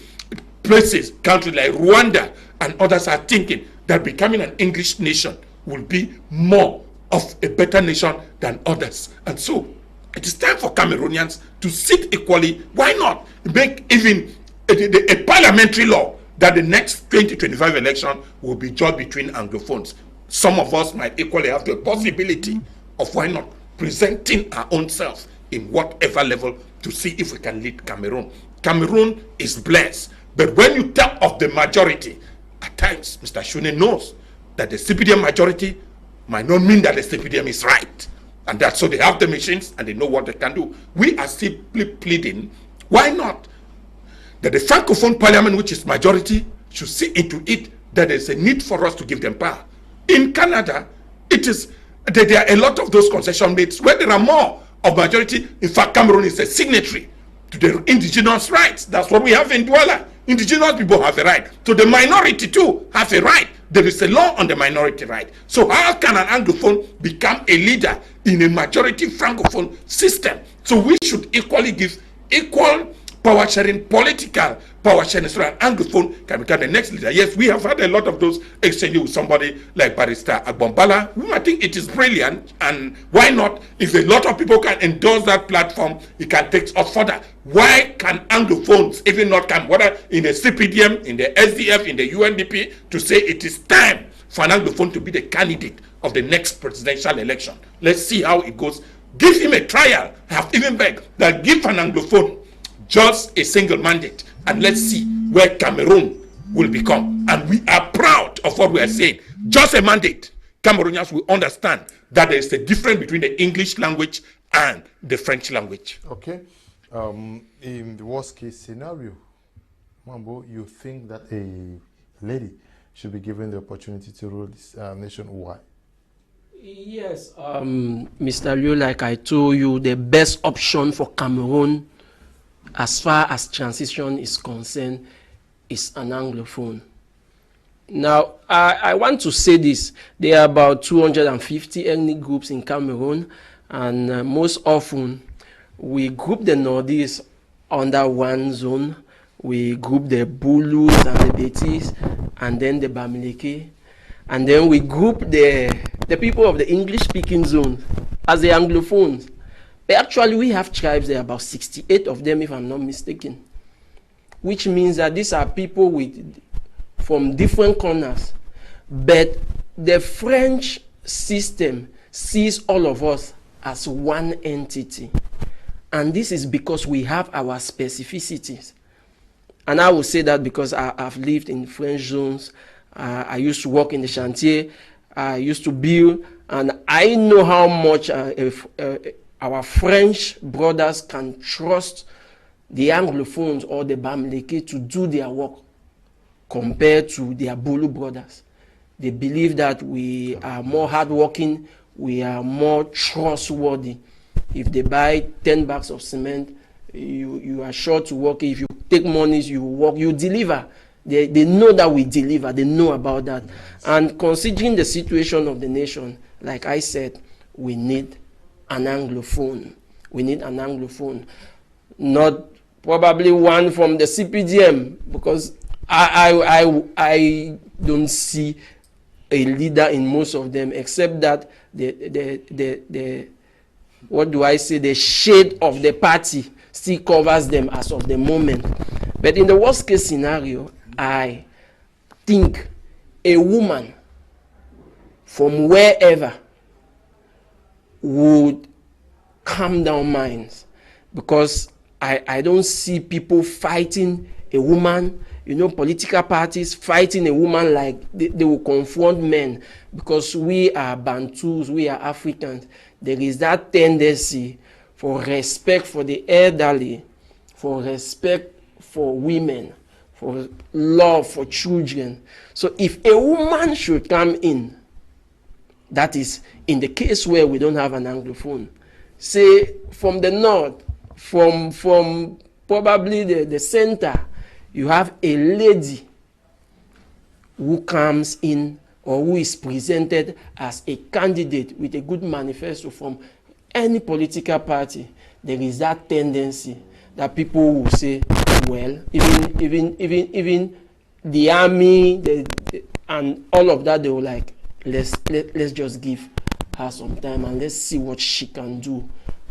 places, countries like Rwanda and others are thinking that becoming an English nation will be more of a better nation than others. And so it is time for Cameroonians to sit equally. Why not make even a parliamentary law that the next 2025 election will be judged between Anglophones? Some of us might equally have the possibility of why not presenting our own self in whatever level to see if we can lead Cameroon. Cameroon is blessed, but when you talk of the majority, at times Mr. Shuneh knows that the CPDM majority might not mean that the CPDM is right, and that's so they have the machines and they know what they can do. We are simply pleading, why not that the Francophone Parliament, which is majority, should see into it that there's a need for us to give them power. In Canada, there are a lot of those concession mates where there are more of majority. In fact, Cameroon is a signatory to the indigenous rights. That's what we have in Douala. Indigenous people have a right. So the minority too have a right. There is a law on the minority right. So how can an Anglophone become a leader in a majority Francophone system? So we should equally give equal power sharing, political power sharing, so an Anglophone can become the next leader. Yes, we have had a lot of those exchanges with somebody like Barrister Agbombala, whom I think it is brilliant, and why not, if a lot of people can endorse that platform, it can take us further. Why can Anglophones even not come, whether in the CPDM, in the SDF, in the UNDP, to say it is time for an Anglophone to be the candidate of the next presidential election? Let's see how it goes. Give him a trial. I have even begged that give an Anglophone just a single mandate, and let's see where Cameroon will become. And we are proud of what we are saying. Just a mandate. Cameroonians will understand that there is a difference between the English language and the French language. Okay. In the worst case scenario, Mwambo, you think that a lady should be given the opportunity to rule this nation? Why? Yes, Mr. Liu, like I told you, the best option for Cameroon as far as transition is concerned is an Anglophone. Now, I want to say this. There are about 250 ethnic groups in Cameroon, and most often we group the Nordics under one zone. We group the Bulus and the Betis, and then the Bamileke, and then we group the people of the English-speaking zone as the Anglophones. But actually, we have tribes there, about 68 of them, if I'm not mistaken, which means that these are people from different corners. But the French system sees all of us as one entity. And this is because we have our specificities. And I will say that because I've lived in French zones. I used to work in the chantier. I used to build. And I know how much our French brothers can trust the Anglophones or the Bamileke to do their work compared to their Bulu brothers. They believe that we are more hardworking, we are more trustworthy. If they buy 10 bags of cement, you are sure to work. If you take monies, you work, you deliver. They know that we deliver. They know about that. And considering the situation of the nation, like I said, we need an Anglophone. We need an Anglophone. Not probably one from the CPDM, because I don't see a leader in most of them, except that the what do I say, the shade of the party still covers them as of the moment. But in the worst case scenario, I think a woman from wherever would calm down minds, because I don't see people fighting a woman, political parties fighting a woman like they will confront men, because we are Bantus, we are Africans. There is that tendency for respect for the elderly, for respect for women, for love for children. So if a woman should come in, that is in the case where we don't have an Anglophone, say from the north, from probably the center, you have a lady who comes in or who is presented as a candidate with a good manifesto from any political party, there is that tendency that people will say, well, even the army and all of that, they will like, let's just give her some time and let's see what she can do,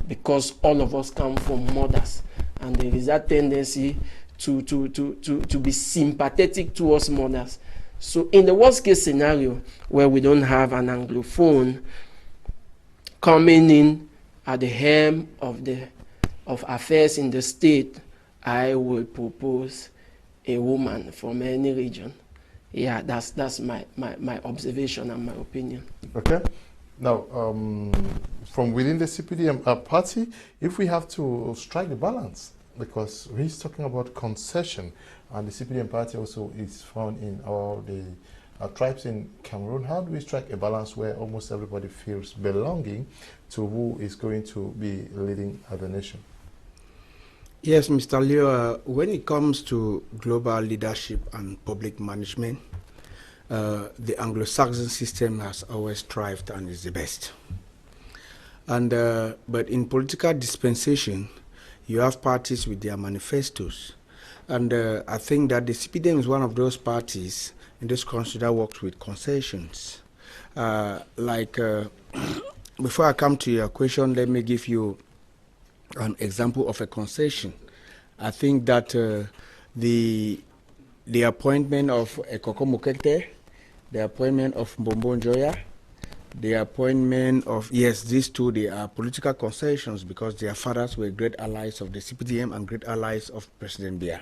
because all of us come from mothers, and there is that tendency to be sympathetic towards mothers. So in the worst case scenario, where we don't have an Anglophone coming in at the helm of affairs in the state, I will propose a woman from any region. Yeah, that's my observation and my opinion. Okay. Now, from within the CPDM party, if we have to strike the balance, because he's talking about concession, and the CPDM party also is found in all the tribes in Cameroon. How do we strike a balance where almost everybody feels belonging to who is going to be leading the nation? Yes, Mr. Leo, when it comes to global leadership and public management, the Anglo-Saxon system has always thrived and is the best. And but in political dispensation, you have parties with their manifestos. And I think that the CPDM is one of those parties in this country that works with concessions. Before I come to your question, let me give you an example of a concession. I think that the appointment of Ekoko Mukete, the appointment of Mbombo Njoya, the appointment of, yes, these two, they are political concessions because their fathers were great allies of the CPDM and great allies of President Biya.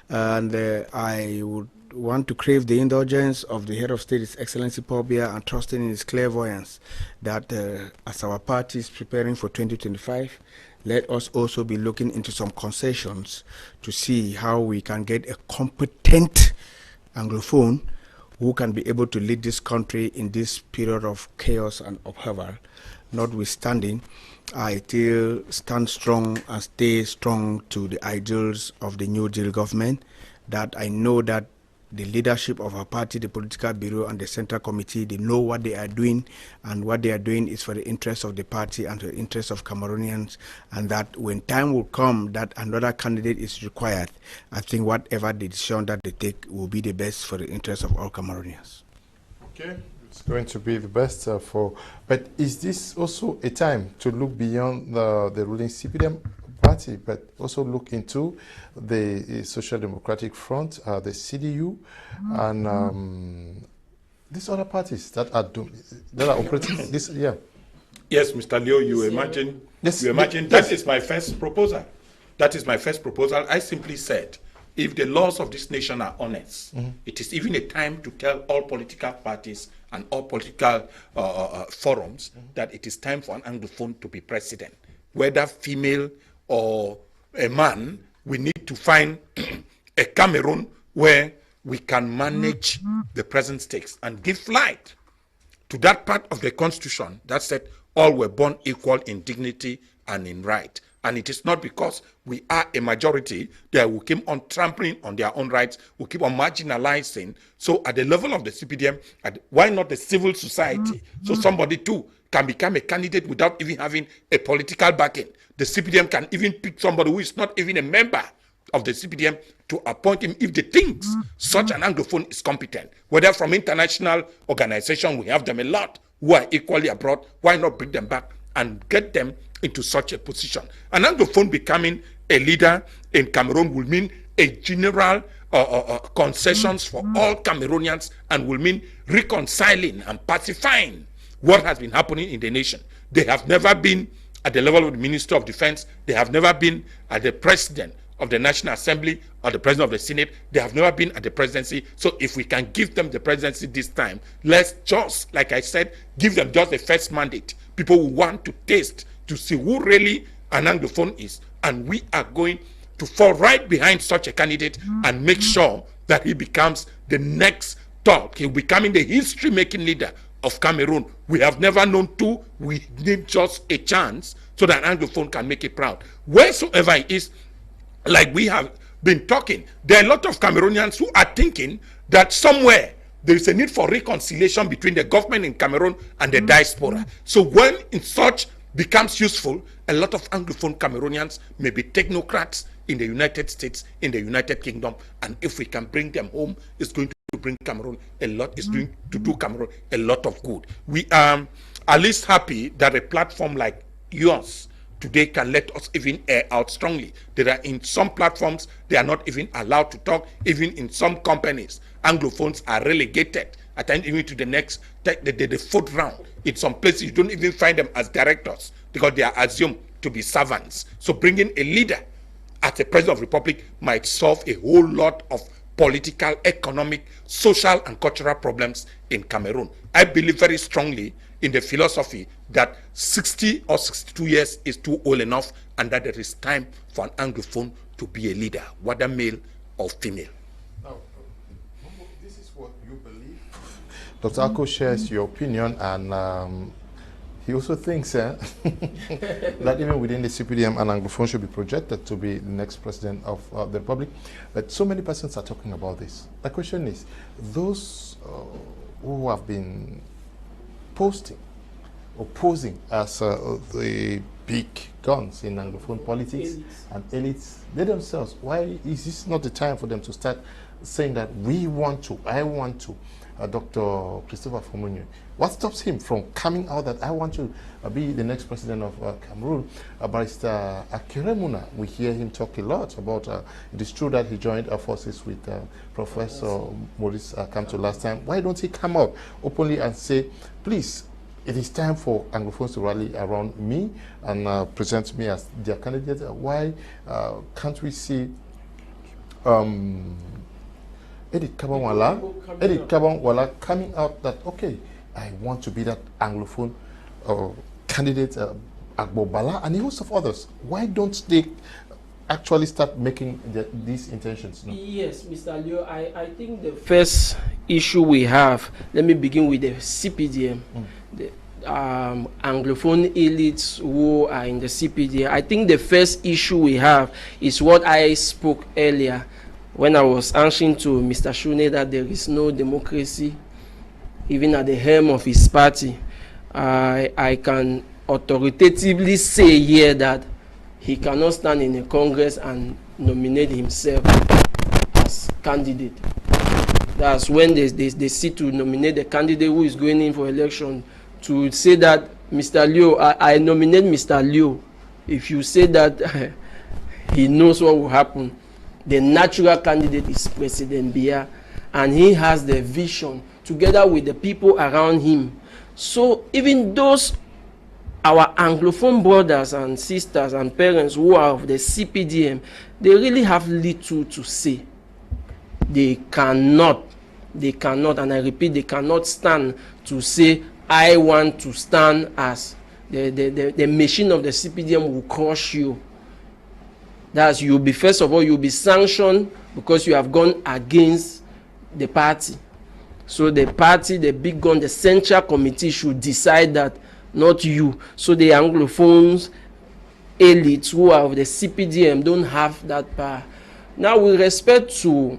And I would want to crave the indulgence of the head of state, His Excellency Paul Biya, and trusting in his clairvoyance that as our party is preparing for 2025, let us also be looking into some concessions to see how we can get a competent Anglophone who can be able to lead this country in this period of chaos and upheaval. Notwithstanding, I still stand strong and stay strong to the ideals of the New Deal government, that I know that the leadership of our party, the political bureau and the central committee, they know what they are doing, and what they are doing is for the interest of the party and for the interest of Cameroonians, and that when time will come that another candidate is required, I think whatever the decision that they take will be the best for the interest of all Cameroonians. Okay, It's going to be the best but is this also a time to look beyond the ruling CPDM party, but also look into the Social Democratic Front, the CDU, and these other parties that are operating this? Yeah. Yes, Mr. Leo, you imagine. Yes, you imagine. That is my first proposal. That is my first proposal. I simply said, if the laws of this nation are honest, it is even a time to tell all political parties and all political forums that it is time for an Anglophone to be president. Whether female or a man, we need to find a Cameroon where we can manage the present stakes and give flight to that part of the Constitution that said all were born equal in dignity and in right. And it is not because we are a majority that we keep on trampling on their own rights, we keep on marginalizing. So at the level of the CPDM, why not the civil society? So somebody too can become a candidate without even having a political backing. The CPDM can even pick somebody who is not even a member of the CPDM to appoint him if they think such an Anglophone is competent. Whether from international organization, we have them a lot who are equally abroad, why not bring them back and get them into such a position? An Anglophone becoming a leader in Cameroon will mean a general concessions for all Cameroonians and will mean reconciling and pacifying what has been happening in the nation. They have never been at the level of the Minister of Defense. They have never been at the President of the National Assembly or the President of the Senate. They have never been at the presidency. So if we can give them the presidency this time, let's just, like I said, give them just the first mandate. People who want to taste, to see who really an Anglophone is. And we are going to fall right behind such a candidate and make sure that he becomes the next talk. He'll becoming the history-making leader of Cameroon. We have never known two. We need just a chance so that an Anglophone can make it proud. Wheresoever it is, like we have been talking, there are a lot of Cameroonians who are thinking that somewhere there is a need for reconciliation between the government in Cameroon and the diaspora. So when in such becomes useful, a lot of Anglophone Cameroonians may be technocrats in the United States, in the United Kingdom, and if we can bring them home, it's going to bring Cameroon a lot, it's going to do Cameroon a lot of good. We are at least happy that a platform like yours today can let us even air out strongly. There are in some platforms, they are not even allowed to talk. Even in some companies, Anglophones are relegated at times even to the next, the fourth round. In some places, you don't even find them as directors because they are assumed to be servants. So bringing a leader as a president of the republic might solve a whole lot of political, economic, social, and cultural problems in Cameroon. I believe very strongly in the philosophy that 60 or 62 years is too old enough and that there is time for an Anglophone to be a leader, whether male or female. Now, this is what you believe. Dr. Ako shares your opinion, and he also thinks that even within the CPDM, an Anglophone should be projected to be the next president of the Republic. But so many persons are talking about this. The question is, those who have been posting or posing as the big guns in Anglophone politics and elites, they themselves, why is this not the time for them to start saying that we want to, I want to? Dr. Christopher Fomunyu, what stops him from coming out that I want to be the next president of Cameroon? Barrister Akiremuna, we hear him talk a lot about, it is true that he joined forces with Professor Maurice Kamto last time. Why don't he come out openly and say, please, it is time for Anglophones to rally around me and present me as their candidate? Why can't we see Edith Kabangwala coming out that, okay, I want to be that Anglophone candidate, Agbo Bala, and a host of others? Why don't they actually start making these intentions? No? Yes, Mr. Leo, I think the first issue we have, let me begin with the CPDM. The Anglophone elites who are in the CPDM. I think the first issue we have is what I spoke earlier when I was answering to Mr. Shuneh that there is no democracy even at the helm of his party. I can authoritatively say here that he cannot stand in a Congress and nominate himself as candidate. That's when they sit to nominate the candidate who is going in for election, to say that Mr. Leo, I nominate Mr. Leo. If you say that he knows what will happen, the natural candidate is President Biya, and he has the vision together with the people around him. So even those, our Anglophone brothers and sisters and parents who are of the CPDM, they really have little to say. They cannot, and I repeat, they cannot stand to say, I want to stand as the machine of the CPDM will crush you. That's, you'll be, first of all, you'll be sanctioned because you have gone against the party. So the party, the big gun, the central committee should decide that, not you. So the Anglophones, elites who are of the CPDM don't have that power. Now, with respect to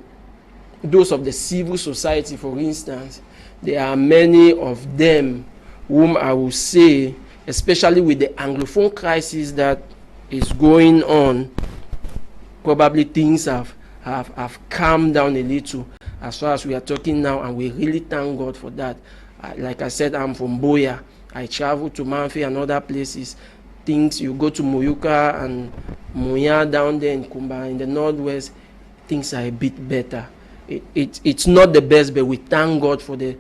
those of the civil society, for instance, there are many of them whom I will say, especially with the Anglophone crisis that is going on, probably things have calmed down a little as far as we are talking now, and we really thank God for that. Like I said, I'm from Boya. I travel to Manfi and other places. Things, you go to Moyuka and Moya down there in Kumba in the northwest, things are a bit better. It's not the best, but we thank God for the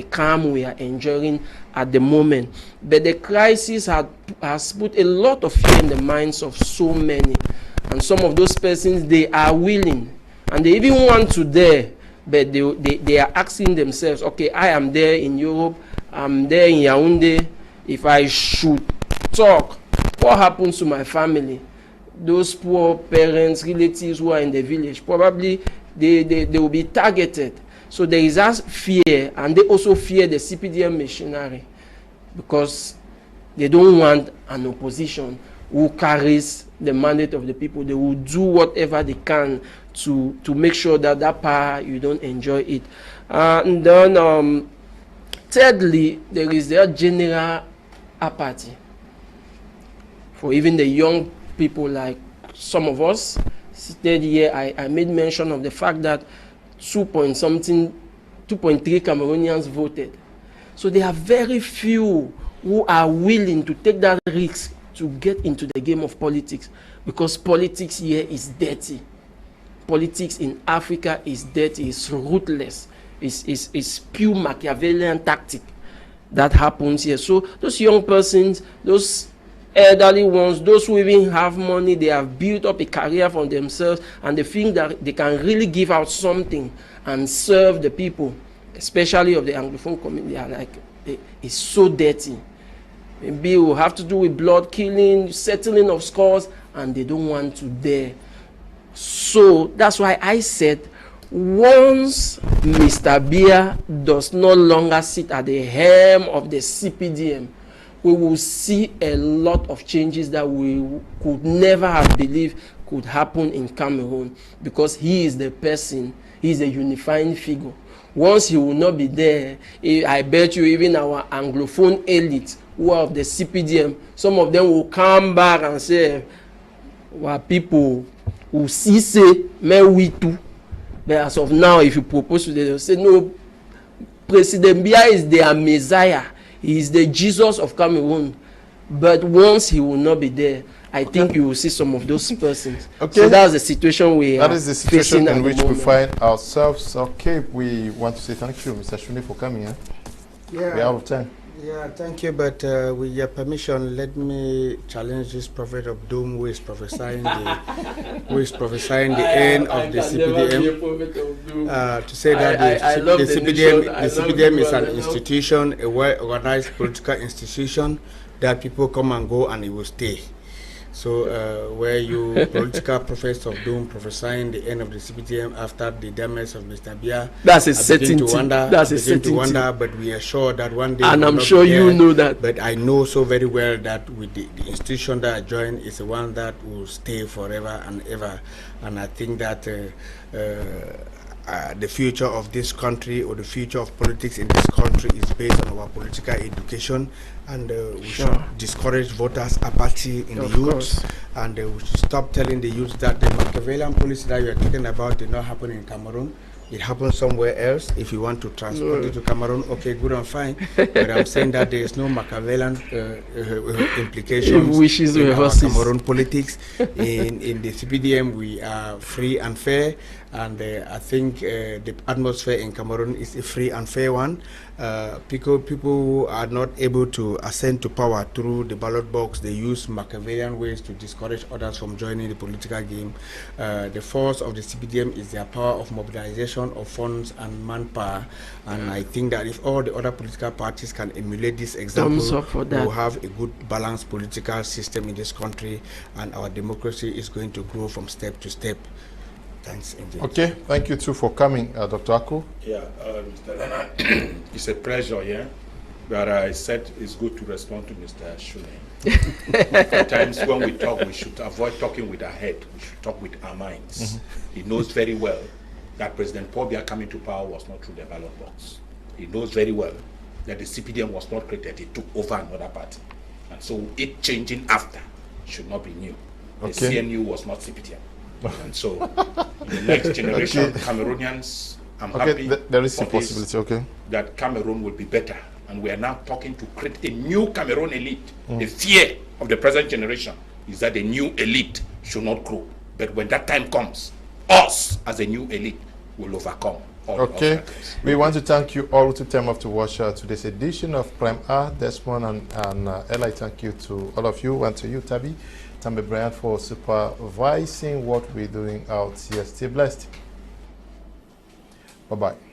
calm we are enjoying at the moment. But the crisis has put a lot of fear in the minds of so many, and some of those persons, they are willing, and they even want to dare, but they are asking themselves, okay, I am there in Europe, I'm there in Yaoundé, if I should talk, what happens to my family? Those poor parents, relatives who are in the village, probably they will be targeted. So there is that fear, and they also fear the CPDM machinery, because they don't want an opposition who carries the mandate of the people. They will do whatever they can to make sure that that power, you don't enjoy it. And then thirdly, there is their general apathy. For even the young people like some of us seated here, I made mention of the fact that 2.3 Cameroonians voted. So there are very few who are willing to take that risk to get into the game of politics, because politics here is dirty. Politics in Africa is dirty, it's ruthless, it's pure Machiavellian tactic that happens here. So those young persons, those elderly ones, those who even have money, they have built up a career for themselves, and they think that they can really give out something and serve the people, especially of the Anglophone community. They are like, it's so dirty. Maybe it will have to do with blood killing, settling of scores, and they don't want to dare. So that's why I said, once Mr. Biya does no longer sit at the helm of the CPDM, we will see a lot of changes that we could never have believed could happen in Cameroon, because he is the person, he is a unifying figure. Once he will not be there, I bet you even our Anglophone elite who are of the CPDM, some of them will come back and say, well, people will see, say, may we too. But as of now, if you propose to them, they'll say, no, President Biya is their Messiah. He is the Jesus of Cameroon. But once he will not be there, I think you will see some of those persons. Okay. So that's the situation we are facing. That is the situation in which we find ourselves. Okay, we want to say thank you, Mr. Shuneh, for coming. Yeah? We're out of time. Yeah, thank you. But with your permission, let me challenge this prophet of doom who is prophesying the end of the CPDM. To say that the CPDM is an institution, a well-organized political institution that people come and go and it will stay. So where you political prophets of doom prophesying the end of the CPDM after the damage of Mr. Biya, that's a certainty. That's a certainty. But we are sure that one day, and I'm sure you know that. But I know so very well that with the institution that I joined is the one that will stay forever and ever. And I think that the future of this country, or the future of politics in this country, is based on our political education, and we should discourage voters' apathy in the youth, and we should stop telling the youth that the Machiavellian policy that you are talking about did not happen in Cameroon. it happens somewhere else. If you want to transport it to Cameroon, okay, good and fine. But I'm saying that there is no Machiavellian implications in our Cameroon politics. In the CPDM, we are free and fair, and I think the atmosphere in Cameroon is a free and fair one. People who are not able to ascend to power through the ballot box, they use Machiavellian ways to discourage others from joining the political game. The force of the CPDM is their power of mobilization of funds and manpower, and I think that if all the other political parties can emulate this example, we will have a good balanced political system in this country, and our democracy is going to grow from step to step. Thanks indeed. Okay, thank you too for coming, Dr. Ako. Yeah, Mr. Leonard, it's a pleasure, yeah. But I said it's good to respond to Mr. Shuneh. At times when we talk, we should avoid talking with our head. We should talk with our minds. He knows very well that President Paul Biya coming to power was not through the ballot box. He knows very well that the CPDM was not created. It took over another party. And so it changing after should not be new. The CNU was not CPDM. And so the next generation Cameroonians, I'm happy there is a possibility, that Cameroon will be better. And we are now talking to create a new Cameroon elite. The fear of the present generation is that the new elite should not grow. But when that time comes, us as a new elite will overcome all obstacles. We want to thank you all to time off to watch today's edition of Prime R. Desmond and Eli, thank you to all of you, and to you, Tabi, Tambe Bryant, for supervising what we're doing out here. Stay blessed. Bye-bye.